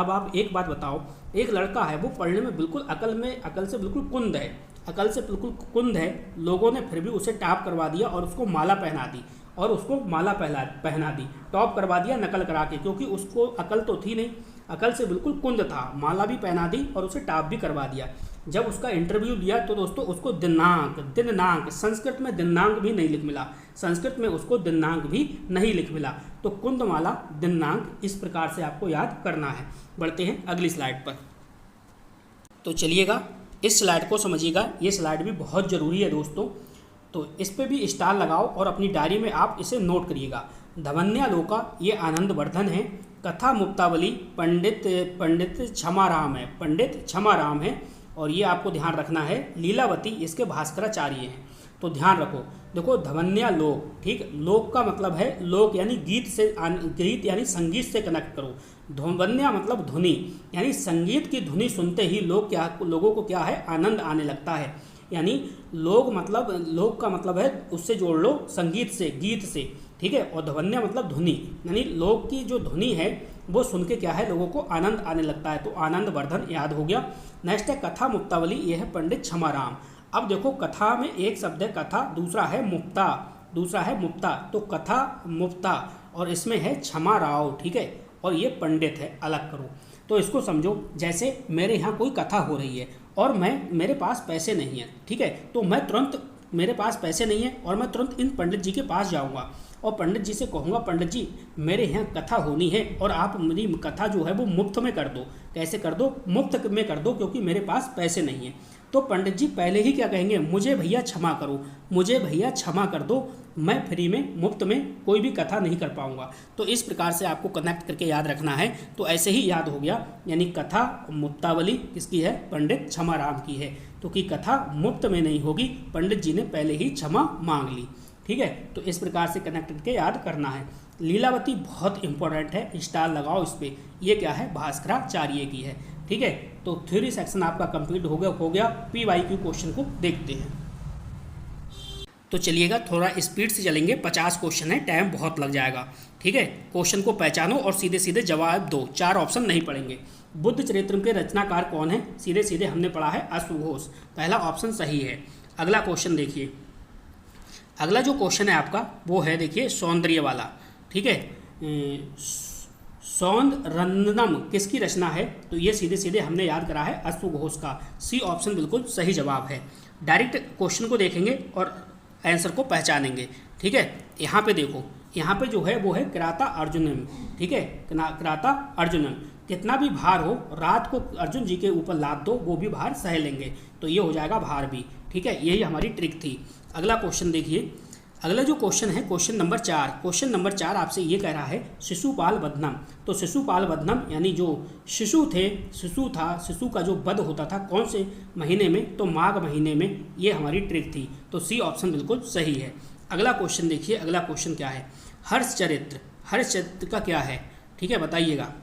आप एक बात बताओ, एक लड़का है वो पढ़ने में बिल्कुल अकल से बिल्कुल कुंद है, अकल से बिल्कुल कुंद है, लोगों ने फिर भी उसे टॉप करवा दिया और उसको माला पहना दी, टॉप करवा दिया नकल करा के, क्योंकि उसको अकल तो थी नहीं, अकल से बिल्कुल कुंद था, माला भी पहना दी और उसे टॉप भी करवा दिया। जब उसका इंटरव्यू लिया तो दोस्तों उसको दिनांक, संस्कृत में दिनांक भी नहीं लिख मिला, संस्कृत में उसको दिनांक भी नहीं लिख मिला। तो कुंदमाला, दिनांक, इस प्रकार से आपको याद करना है। बढ़ते हैं अगली स्लाइड पर। तो चलिएगा, इस स्लाइड को समझिएगा, ये स्लाइड भी बहुत ज़रूरी है दोस्तों, तो इस पर भी स्टार लगाओ और अपनी डायरी में आप इसे नोट करिएगा। धवन्यालोका ये आनंदवर्धन है। कथा मुक्तावली पंडित क्षमाराम है, और ये आपको ध्यान रखना है। लीलावती इसके भास्कराचार्य हैं, तो ध्यान रखो। देखो, धवन्यालोक, ठीक, लोक का मतलब है लोक यानी गीत यानी संगीत से कनेक्ट करो। धवन्या मतलब धुनी, यानी संगीत की धुनी सुनते ही लोगों को क्या है? आनंद आने लगता है। यानी लोक का मतलब है, उससे जोड़ लो संगीत से, गीत से। ठीक है, और धवन्या मतलब धुनी, यानी लोक की जो धुनी है वो सुन के क्या है? लोगों को आनंद आने लगता है। तो आनंदवर्धन याद हो गया। नेक्स्ट है कथा मुक्तावली, ये है पंडित क्षमाराम। अब देखो कथा में एक शब्द है कथा, दूसरा है मुक्ता, तो कथा मुक्ता, और इसमें है क्षमा राव, ठीक है, और ये पंडित है, अलग करो। तो इसको समझो, जैसे मेरे यहाँ कोई कथा हो रही है और मेरे पास पैसे नहीं है, ठीक है, तो मैं तुरंत, मेरे पास पैसे नहीं है और मैं तुरंत इन पंडित जी के पास जाऊँगा और पंडित जी से कहूँगा, पंडित जी मेरे यहाँ कथा होनी है और आप मेरी कथा जो है वो मुफ्त में कर दो। कैसे कर दो? मुफ्त में कर दो, क्योंकि मेरे पास पैसे नहीं है। तो पंडित जी पहले ही क्या कहेंगे, मुझे भैया क्षमा करो, मुझे भैया क्षमा कर दो, मैं फ्री में मुफ्त में कोई भी कथा नहीं कर पाऊँगा। तो इस प्रकार से आपको कनेक्ट करके याद रखना है। तो ऐसे ही याद हो गया, यानी कथा मुक्तावली किसकी है? पंडित क्षमाराम की है, क्योंकि कथा मुफ्त में नहीं होगी, पंडित जी ने पहले ही क्षमा मांग ली, ठीक है। तो इस प्रकार से कनेक्ट करके याद करना है। लीलावती बहुत इंपॉर्टेंट है, स्टार लगाओ इस पर। ये क्या है? भास्कराचार्य की है, ठीक है। तो थ्योरी सेक्शन आपका कंप्लीट हो गया। PYQ क्वेश्चन को देखते हैं। तो चलिएगा, थोड़ा स्पीड से चलेंगे, 50 क्वेश्चन है, टाइम बहुत लग जाएगा, ठीक है। क्वेश्चन को पहचानो और सीधे सीधे जवाब दो, 4 ऑप्शन नहीं पढ़ेंगे। बुद्ध चरित्र के रचनाकार कौन है? सीधे सीधे हमने पढ़ा है अश्वघोष, पहला ऑप्शन सही है। अगला क्वेश्चन देखिए, अगला जो क्वेश्चन है आपका वो है, देखिए, सौंदर्य वाला, ठीक है। सौंदरंदनम किसकी रचना है? तो ये सीधे सीधे हमने याद करा है अश्वघोष का, सी ऑप्शन बिल्कुल सही जवाब है। डायरेक्ट क्वेश्चन को देखेंगे और आंसर को पहचानेंगे, ठीक है। यहाँ पे देखो, यहाँ पे जो है वो है क्राता अर्जुनम, ठीक है, क्राता अर्जुनम। कितना भी भार हो, रात को अर्जुन जी के ऊपर लाद दो, वो भी भार सह लेंगे, तो ये हो जाएगा भार भी, ठीक है। यही हमारी ट्रिक थी। अगला क्वेश्चन देखिए, अगला जो क्वेश्चन है क्वेश्चन नंबर 4। क्वेश्चन नंबर 4 आपसे ये कह रहा है शिशुपाल वधनम। तो शिशुपाल वधनम यानी जो शिशु का जो वध होता था कौन से महीने में? तो माघ महीने में, ये हमारी ट्रिक थी। तो सी ऑप्शन बिल्कुल सही है। अगला क्वेश्चन देखिए, अगला क्वेश्चन क्या है? हर्षचरित्र का क्या है, ठीक है, बताइएगा।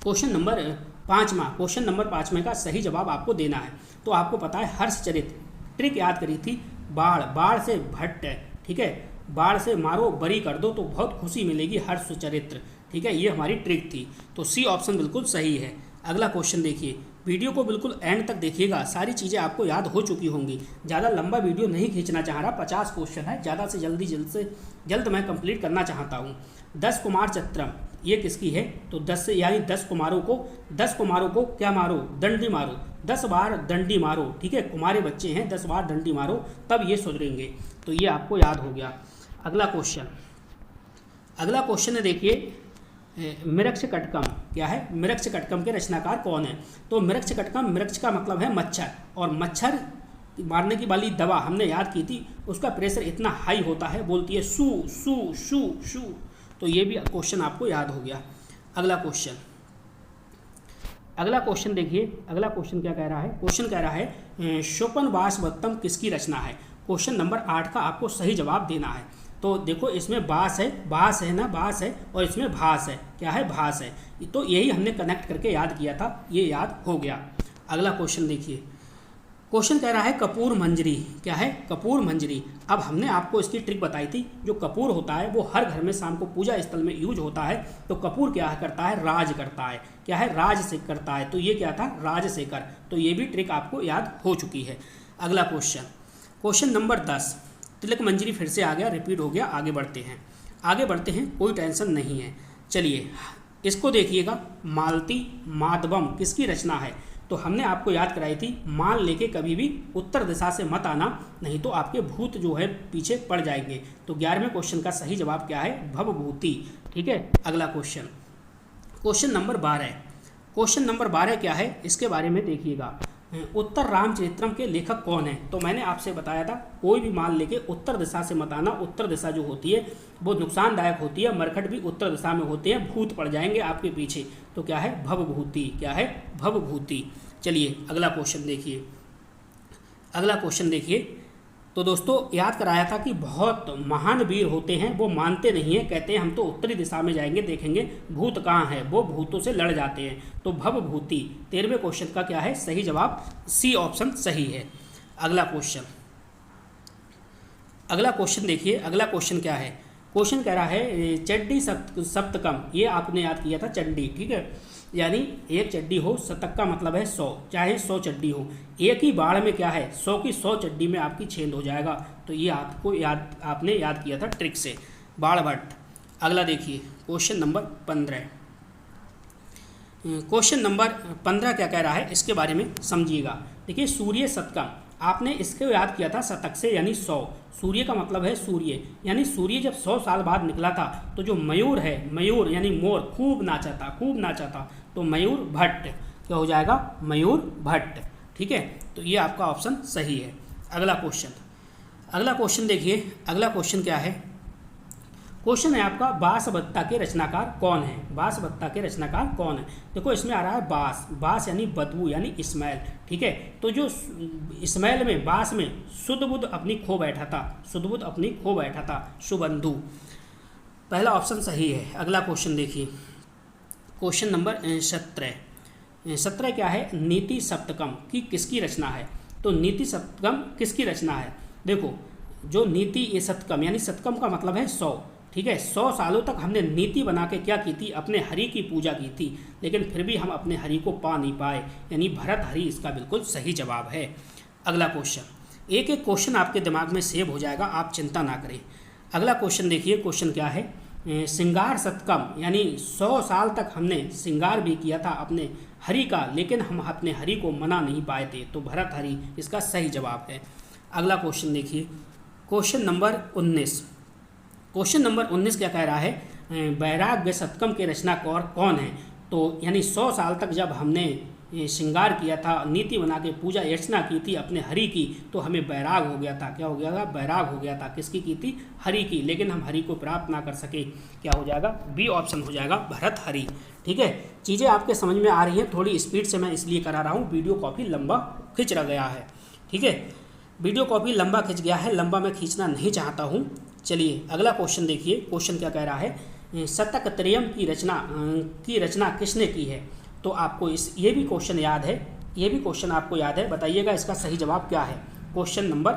क्वेश्चन नंबर 5 का सही जवाब आपको देना है। तो आपको पता है हर्षचरित्र, ट्रिक याद करी थी, बाढ़ से भट्ट, ठीक है, बाढ़ से मारो बरी कर दो तो बहुत खुशी मिलेगी, हर्षचरित्र, ठीक है, ये हमारी ट्रिक थी। तो सी ऑप्शन बिल्कुल सही है। अगला क्वेश्चन देखिए, वीडियो को बिल्कुल एंड तक देखिएगा, सारी चीज़ें आपको याद हो चुकी होंगी। ज़्यादा लंबा वीडियो नहीं खींचना चाह रहा, 50 क्वेश्चन है, ज़्यादा से जल्द मैं कंप्लीट करना चाहता हूँ। 10 कुमार चित्रम ये किसकी है? तो 10 से, यानी 10 कुमारों को क्या मारो? दंडी मारो, 10 बार दंडी मारो, ठीक है, कुमारे बच्चे हैं, 10 बार दंडी मारो, तब ये सुधरेंगे। तो ये आपको याद हो गया। अगला क्वेश्चन है, देखिए, मृक्षकटकम क्या है? मृक्षकटकम के रचनाकार कौन है? तो मृक्षकटकम, मृक्ष का मतलब है मच्छर, और मच्छर मारने की वाली दवा हमने याद की थी, उसका प्रेशर इतना हाई होता है, बोलती है सू सू शू शू। तो ये भी क्वेश्चन आपको याद हो गया। अगला क्वेश्चन देखिए, अगला क्वेश्चन क्या कह रहा है? क्वेश्चन कह रहा है शोपनवासवत्तम किसकी रचना है? क्वेश्चन नंबर 8 का आपको सही जवाब देना है। तो देखो, इसमें बास है ना, बास है, और इसमें भास है, क्या है? भास है। तो यही हमने कनेक्ट करके याद किया था, ये याद हो गया। अगला क्वेश्चन देखिए, क्वेश्चन कह रहा है कपूर मंजरी, क्या है? कपूर मंजरी। अब हमने आपको इसकी ट्रिक बताई थी, जो कपूर होता है वो हर घर में शाम को पूजा स्थल में यूज होता है। तो कपूर क्या करता है? राज करता है, क्या है? राज से करता है। तो ये क्या था? राजशेखर। तो ये भी ट्रिक आपको याद हो चुकी है। अगला क्वेश्चन नंबर 10, तिलक मंजरी फिर से आ गया, रिपीट हो गया। आगे बढ़ते हैं, कोई टेंशन नहीं है। चलिए इसको देखिएगा, मालती माधवम किसकी रचना है? तो हमने आपको याद कराई थी, माल लेके कभी भी उत्तर दिशा से मत आना, नहीं तो आपके भूत जो है पीछे पड़ जाएंगे। तो 11वें क्वेश्चन का सही जवाब क्या है? भवभूति, ठीक है। अगला क्वेश्चन नंबर 12 क्या है? इसके बारे में देखिएगा। उत्तर रामचरित्रम के लेखक कौन है? तो मैंने आपसे बताया था, कोई भी माल लेके उत्तर दिशा से मत आना, उत्तर दिशा जो होती है वो नुकसानदायक होती है, मरकट भी उत्तर दिशा में होते हैं, भूत पड़ जाएंगे आपके पीछे। तो क्या है? भवभूति, क्या है? भवभूति। चलिए अगला क्वेश्चन देखिए। तो दोस्तों याद कराया था कि बहुत महान वीर होते हैं, वो मानते नहीं हैं, कहते हैं हम तो उत्तरी दिशा में जाएंगे, देखेंगे भूत कहाँ है, वो भूतों से लड़ जाते हैं। तो भवभूति। 13वें क्वेश्चन का क्या है? सही जवाब सी ऑप्शन सही है। अगला क्वेश्चन देखिए, अगला क्वेश्चन क्या है? क्वेश्चन कह रहा है चंडी सप्तकम, ये आपने याद किया था, चंडी, ठीक है। यानी एक चड्डी हो, शतक का मतलब है 100, चाहे 100 चड्डी हो, एक ही बाढ़ में क्या है 100 की 100 चड्डी में आपकी छेद हो जाएगा। तो ये आपने याद किया था ट्रिक से, बाढ़ भट्ट। अगला देखिए क्वेश्चन नंबर 15। क्वेश्चन नंबर 15 क्या कह रहा है इसके बारे में समझिएगा। देखिए सूर्य शतकम, आपने इसको याद किया था शतक से यानी 100। सूर्य का मतलब है सूर्य, यानी सूर्य जब 100 साल बाद निकला था तो जो मयूर है, मयूर यानी मोर, खूब नाचा था, तो मयूर भट्ट क्या हो जाएगा, मयूर भट्ट। ठीक है, तो ये आपका ऑप्शन सही है। अगला क्वेश्चन देखिए, अगला क्वेश्चन क्या है। क्वेश्चन है आपका बांसबत्ता के रचनाकार कौन है। बांसबत्ता के रचनाकार कौन है। देखो इसमें आ रहा है बांस यानी बदबू यानी स्मेल। ठीक है, तो जो स्मेल में बांस में सुध-बुध अपनी खो बैठा था, सुबंधु। पहला ऑप्शन सही है। अगला क्वेश्चन देखिए, क्वेश्चन नंबर 17 क्या है, नीति सप्तकम की किसकी रचना है। तो नीति सप्तकम किसकी रचना है। देखो जो नीति ये सप्तकम यानी सप्तकम का मतलब है 100। ठीक है, 100 सालों तक हमने नीति बना के क्या की थी, अपने हरि की पूजा की थी, लेकिन फिर भी हम अपने हरि को पा नहीं पाए, यानी भरत हरि इसका बिल्कुल सही जवाब है। अगला क्वेश्चन, एक एक क्वेश्चन आपके दिमाग में सेव हो जाएगा, आप चिंता ना करें। अगला क्वेश्चन देखिए, क्वेश्चन क्या है, श्रृंगार शतकम यानी 100 साल तक हमने श्रृंगार भी किया था अपने हरि का, लेकिन हम अपने हरि को मना नहीं पाए थे, तो भरत हरि इसका सही जवाब है। अगला क्वेश्चन देखिए, क्वेश्चन नंबर 19 क्या कह रहा है, वैराग्य शतकम के रचनाकार कौन है। तो यानी 100 साल तक जब हमने श्रृंगार किया था, नीति बना के पूजा अर्चना की थी अपने हरि की, तो हमें बैराग हो गया था। क्या हो गया था, बैराग हो गया था। किसकी की थी, हरि की, लेकिन हम हरि को प्राप्त ना कर सके। क्या हो जाएगा, बी ऑप्शन हो जाएगा, भरत हरि। ठीक है, चीज़ें आपके समझ में आ रही हैं, थोड़ी स्पीड से मैं इसलिए करा रहा हूँ, वीडियो काफ़ी लंबा खिंच गया है। ठीक है, वीडियो काफ़ी लंबा खिंच गया है, लंबा मैं खींचना नहीं चाहता हूँ। चलिए अगला क्वेश्चन देखिए, क्वेश्चन क्या कह रहा है, शतक त्रयम की रचना किसने की है। तो आपको ये भी क्वेश्चन याद है, बताइएगा इसका सही जवाब क्या है। Question number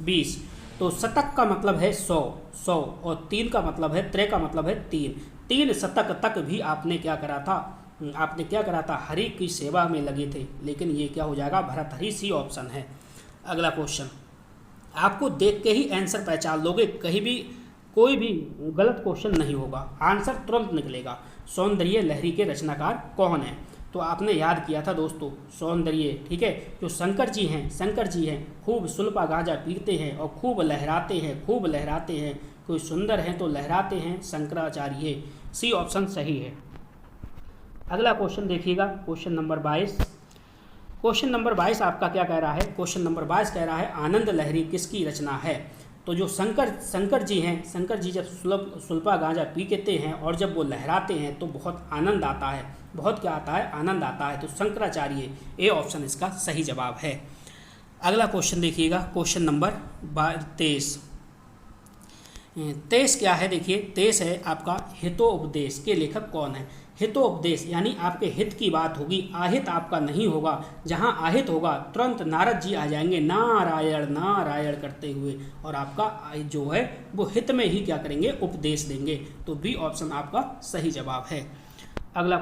20। तो शतक का मतलब है 100 और 3 का मतलब है, त्रय का मतलब है 3 शतक तक भी आपने क्या करा था, हरि की सेवा में लगे थे, लेकिन ये क्या हो जाएगा, भरत हरि, सी ऑप्शन है। अगला क्वेश्चन, आपको देख के ही आंसर पहचान लोगे, कहीं भी कोई भी गलत क्वेश्चन नहीं होगा, आंसर तुरंत निकलेगा। सौंदर्य लहरी के रचनाकार कौन है। तो आपने याद किया था दोस्तों, सौंदर्य। ठीक है, जो शंकर जी हैं खूब सुल्पा गांजा पीते हैं और खूब लहराते हैं। कोई सुंदर हैं तो लहराते हैं, शंकराचार्य, सी ऑप्शन सही है। अगला क्वेश्चन देखिएगा, क्वेश्चन नंबर 22 आपका क्या कह रहा है। क्वेश्चन नंबर 22 कह रहा है, आनंद लहरी किसकी रचना है। तो जो शंकर जी जब सुल्पा गांजा पीते हैं और जब वो लहराते हैं तो बहुत आनंद आता है, आनंद आता है। तो शंकराचार्य, ए ऑप्शन इसका सही जवाब है। अगला क्वेश्चन देखिएगा, क्वेश्चन नंबर 23 क्या है। देखिए 23 है आपका, हितोपदेश के लेखक कौन है। हितोपदेश यानी आपके हित की बात होगी, आहित आपका नहीं होगा। जहाँ आहित होगा तुरंत नारद जी आ जाएंगे नारायण नारायण करते हुए, और आपका जो है वो हित में ही क्या करेंगे, उपदेश देंगे। तो बी ऑप्शन आपका सही जवाब है। अगला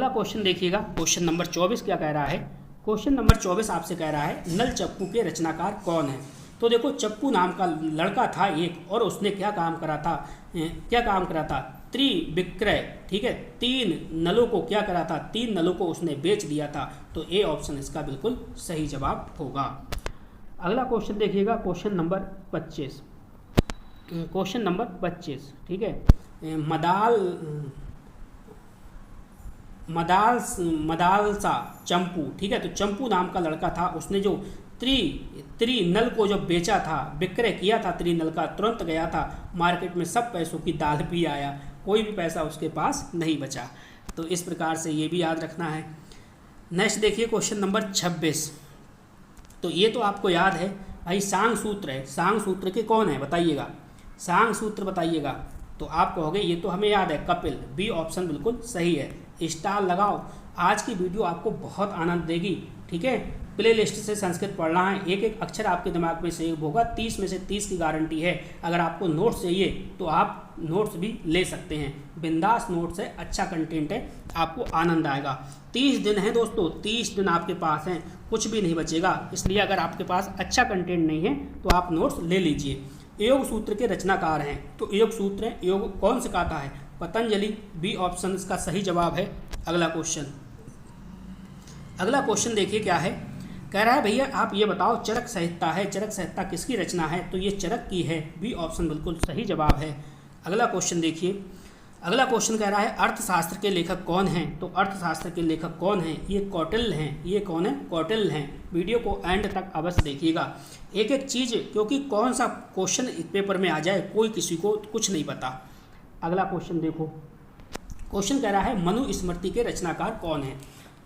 क्वेश्चन देखिएगा, क्वेश्चन नंबर 24 क्या कह रहा है। क्वेश्चन नंबर 24 आपसे कह रहा है, नल चप्पू के रचनाकार कौन है। तो देखो चप्पू नाम का लड़का था एक, और उसने क्या काम करा था, त्रिविक्रय। ठीक है, 3 नलों को क्या करा था, 3 नलों को उसने बेच दिया था। तो ए ऑप्शन इसका बिल्कुल सही जवाब होगा। अगला क्वेश्चन देखिएगा, क्वेश्चन नंबर 25। ठीक है, मदालसा चंपू। ठीक है, तो चंपू नाम का लड़का था, उसने जो त्रिनल को जब बेचा था, विक्रय किया था त्रिनल का, तुरंत गया था मार्केट में, सब पैसों की दाल पी आया, कोई भी पैसा उसके पास नहीं बचा। तो इस प्रकार से ये भी याद रखना है। नेक्स्ट देखिए, क्वेश्चन नंबर 26। तो ये तो आपको याद है भाई, सांग सूत्र है। सांग सूत्र के कौन है बताइएगा, सांग सूत्र बताइएगा। तो आप कहोगे ये तो हमें याद है, कपिल, बी ऑप्शन बिल्कुल सही है। स्टार लगाओ, आज की वीडियो आपको बहुत आनंद देगी। ठीक है, प्ले लिस्ट से संस्कृत पढ़ना है, एक एक अक्षर आपके दिमाग में सेव होगा। 30 में से 30 की गारंटी है। अगर आपको नोट्स चाहिए तो आप नोट्स भी ले सकते हैं, बिंदास नोट्स है, अच्छा कंटेंट है, आपको आनंद आएगा। 30 दिन है दोस्तों, 30 दिन आपके पास हैं, कुछ भी नहीं बचेगा। इसलिए अगर आपके पास अच्छा कंटेंट नहीं है तो आप नोट्स ले लीजिए। योग सूत्र के रचनाकार हैं, तो योग सूत्र है, योग कौन सिखाता है? पतंजलि। बी ऑप्शन इसका सही जवाब है। अगला क्वेश्चन, अगला क्वेश्चन देखिए क्या है, कह रहा है भैया आप ये बताओ चरक संहिता है, चरक संहिता किसकी रचना है? तो ये चरक की है। बी ऑप्शन बिल्कुल सही जवाब है। अगला क्वेश्चन देखिए, अगला क्वेश्चन कह रहा है अर्थशास्त्र के लेखक कौन हैं? तो अर्थशास्त्र के लेखक कौन हैं? ये कौटिल्य हैं। ये कौन है? कौटिल्य हैं। वीडियो को एंड तक अवश्य देखिएगा, एक एक चीज़, क्योंकि कौन सा क्वेश्चन पेपर में आ जाए कोई किसी को कुछ नहीं पता। अगला क्वेश्चन देखो, क्वेश्चन कह रहा है मनुस्मृति के रचनाकार कौन है?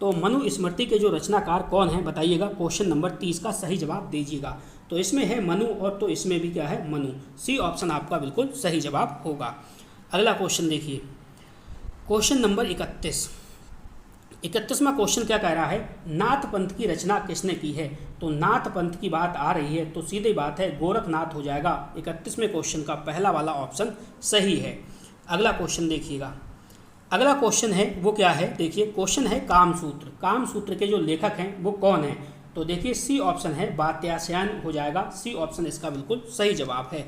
तो मनुस्मृति के जो रचनाकार कौन है बताइएगा। क्वेश्चन नंबर 30 का सही जवाब दीजिएगा। तो इसमें है मनु और तो इसमें भी क्या है? मनु। सी ऑप्शन आपका बिल्कुल सही जवाब होगा। अगला क्वेश्चन देखिए, क्वेश्चन नंबर 31वां क्वेश्चन क्या कह रहा है? नाथ पंथ की रचना किसने की है? तो नाथ पंथ की बात आ रही है तो सीधी बात है गोरखनाथ हो जाएगा। 31वें क्वेश्चन का पहला वाला ऑप्शन सही है। अगला क्वेश्चन देखिएगा, अगला क्वेश्चन है वो क्या है? देखिए क्वेश्चन है कामसूत्र। कामसूत्र के जो लेखक हैं वो कौन है? तो देखिए सी ऑप्शन है वात्स्यायन हो जाएगा। सी ऑप्शन इसका बिल्कुल सही जवाब है।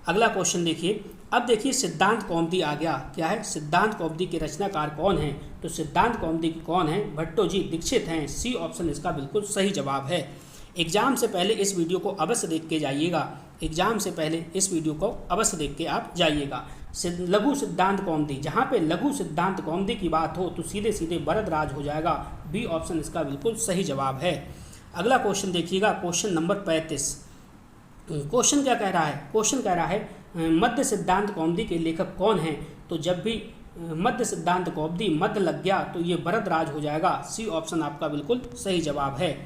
अगला क्वेश्चन देखिए, अब देखिए सिद्धांत कौमुदी आ गया। क्या है? सिद्धांत कौमुदी के रचनाकार कौन है? तो सिद्धांत कौमुदी कौन है? भट्टोजी दीक्षित हैं। सी ऑप्शन इसका बिल्कुल सही जवाब है। एग्जाम से पहले इस वीडियो को अवश्य देख के जाइएगा, एग्जाम से पहले इस वीडियो को अवश्य देख के आप जाइएगा। लघु सिद्धांत कौमुदी, जहाँ पे लघु सिद्धांत कौमुदी की बात हो तो सीधे सीधे वरदराज हो जाएगा। बी ऑप्शन इसका बिल्कुल सही जवाब है। अगला क्वेश्चन देखिएगा, क्वेश्चन नंबर 35। क्वेश्चन क्या कह रहा है? क्वेश्चन कह रहा है मध्य सिद्धांत कौमुदी के लेखक कौन हैं? तो जब भी मध्य सिद्धांत कौमुदी मध्य लग गया तो ये वरदराज हो जाएगा। सी ऑप्शन आपका बिल्कुल सही जवाब है।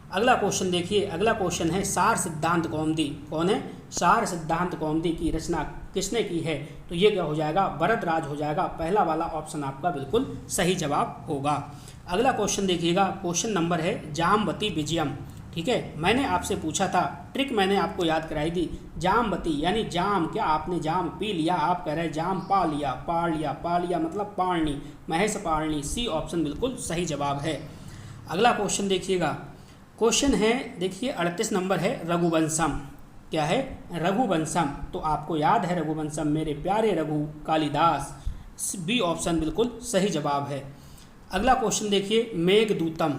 अगला क्वेश्चन देखिए, अगला क्वेश्चन है सार सिद्धांत कौमुदी। कौन है? सार सिद्धांत कौमुदी की रचना किसने की है? तो ये क्या हो जाएगा? वरदराज हो जाएगा। पहला वाला ऑप्शन आपका बिल्कुल सही जवाब होगा। अगला क्वेश्चन देखिएगा, क्वेश्चन नंबर है जामवती विजयम। ठीक है, मैंने आपसे पूछा था, ट्रिक मैंने आपको याद कराई थी। जामवती यानी जाम, क्या आपने जाम पी लिया? आप कह रहे हैं जाम पा लिया, पाड़ लिया, पा लिया मतलब पाड़नी, महेश पाड़नी। सी ऑप्शन बिल्कुल सही जवाब है। अगला क्वेश्चन देखिएगा, क्वेश्चन है देखिए 38 नंबर है रघुवंशम। क्या है? रघुवंशम। तो आपको याद है रघुवंशम, मेरे प्यारे रघु कालिदास। बी ऑप्शन बिल्कुल सही जवाब है। अगला क्वेश्चन देखिए मेघदूतम।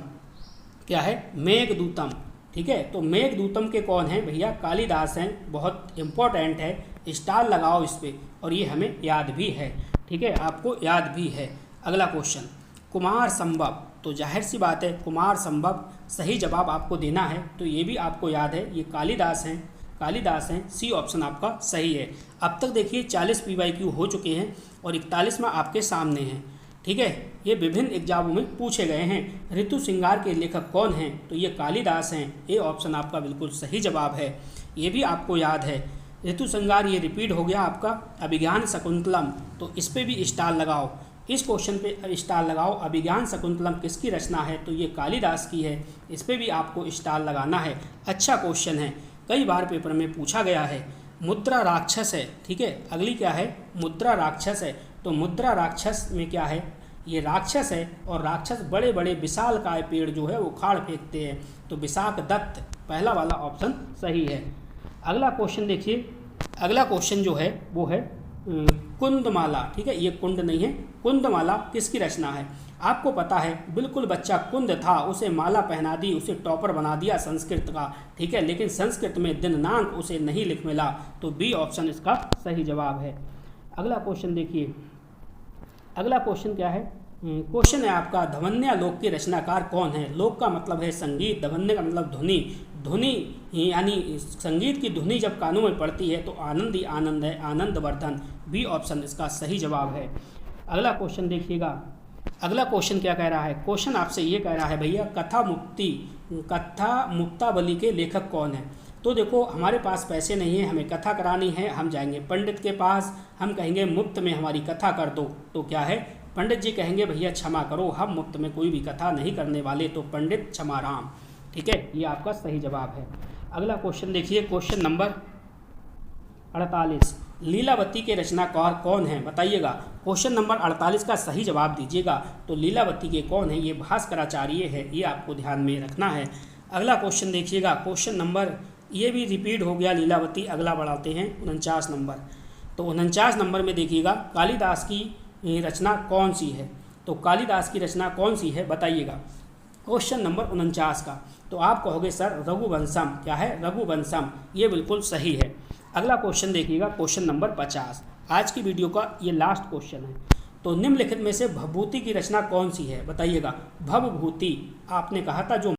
क्या है? मेघदूतम। ठीक है, तो मेघदूतम के कौन है भैया? कालिदास हैं। बहुत इंपॉर्टेंट है, स्टार लगाओ इस पर, और ये हमें याद भी है। ठीक है, आपको याद भी है। अगला क्वेश्चन कुमार संभव। तो जाहिर सी बात है कुमार संभव सही जवाब आपको देना है, तो ये भी आपको याद है, ये कालिदास हैं, कालिदास हैं। सी ऑप्शन आपका सही है। अब तक देखिए 40 PYQ हो चुके हैं और 41वां आपके सामने हैं। ठीक है, ये विभिन्न एग्जामों में पूछे गए हैं। ऋतु श्रृंगार के लेखक कौन हैं? तो ये कालिदास हैं। ए ऑप्शन आपका बिल्कुल सही जवाब है। ये भी आपको याद है। ऋतु श्रृंगार ये रिपीट हो गया आपका। अभिज्ञान शकुंतलम, तो इस पर भी स्टार लगाओ, इस क्वेश्चन पे स्टार लगाओ। अभिज्ञान शकुंतलम किसकी रचना है? तो ये कालिदास की है। इस पर भी आपको स्टार लगाना है। अच्छा क्वेश्चन है, कई बार पेपर में पूछा गया है। मुद्रा राक्षस है। ठीक है, अगली क्या है? मुद्रा राक्षस है। तो मुद्रा राक्षस में क्या है? ये राक्षस है, और राक्षस बड़े बड़े विशालकाय पेड़ जो है वो उखाड़ फेंकते हैं। तो विशाख दत्त, पहला वाला ऑप्शन सही है। अगला क्वेश्चन देखिए, अगला क्वेश्चन जो है वो है कुंदमाला। ठीक है, ये कुंड नहीं है, कुंदमाला किसकी रचना है? आपको पता है बिल्कुल बच्चा कुंद था, उसे माला पहना दी, उसे टॉपर बना दिया संस्कृत का। ठीक है, लेकिन संस्कृत में दिनांक उसे नहीं लिख मिला। तो बी ऑप्शन इसका सही जवाब है। अगला क्वेश्चन देखिए, अगला क्वेश्चन क्या है? क्वेश्चन है आपका धवन्यालोक के रचनाकार कौन है? लोक का मतलब है संगीत, धवन्य का मतलब ध्वनि। ध्वनि यानी संगीत की ध्वनि जब कानों में पड़ती है तो आनंद ही आनंद है, आनंदवर्धन। बी ऑप्शन इसका सही जवाब है। अगला क्वेश्चन देखिएगा, अगला क्वेश्चन क्या कह रहा है? क्वेश्चन आपसे ये कह रहा है भैया कथा मुक्तावली के लेखक कौन है? तो देखो हमारे पास पैसे नहीं है, हमें कथा करानी है, हम जाएंगे पंडित के पास, हम कहेंगे मुफ्त में हमारी कथा कर दो। तो क्या है? पंडित जी कहेंगे भैया क्षमा करो, हम मुफ्त में कोई भी कथा नहीं करने वाले। तो पंडित क्षमाराम। ठीक है, ये आपका सही जवाब है। अगला क्वेश्चन देखिए, क्वेश्चन नंबर 48, लीलावती के रचनाकार कौन हैं बताइएगा। क्वेश्चन नंबर 48 का सही जवाब दीजिएगा। तो लीलावती के कौन है, ये भास्कराचार्य है, ये आपको ध्यान में रखना है। अगला क्वेश्चन देखिएगा, क्वेश्चन नंबर, ये भी रिपीट हो गया लीलावती। अगला बढ़ाते हैं 49 नंबर। तो 49 नंबर में देखिएगा, कालिदास की रचना कौन सी है। तो कालिदास की रचना कौन सी है बताइएगा, क्वेश्चन नंबर 49 का। तो आप कहोगे सर रघुवंशम, क्या है, रघुवंशम, ये बिल्कुल सही है। अगला क्वेश्चन देखिएगा, क्वेश्चन नंबर 50, आज की वीडियो का ये लास्ट क्वेश्चन है। तो निम्नलिखित में से भवभूति की रचना कौन सी है बताइएगा। भवभूति आपने कहा था जो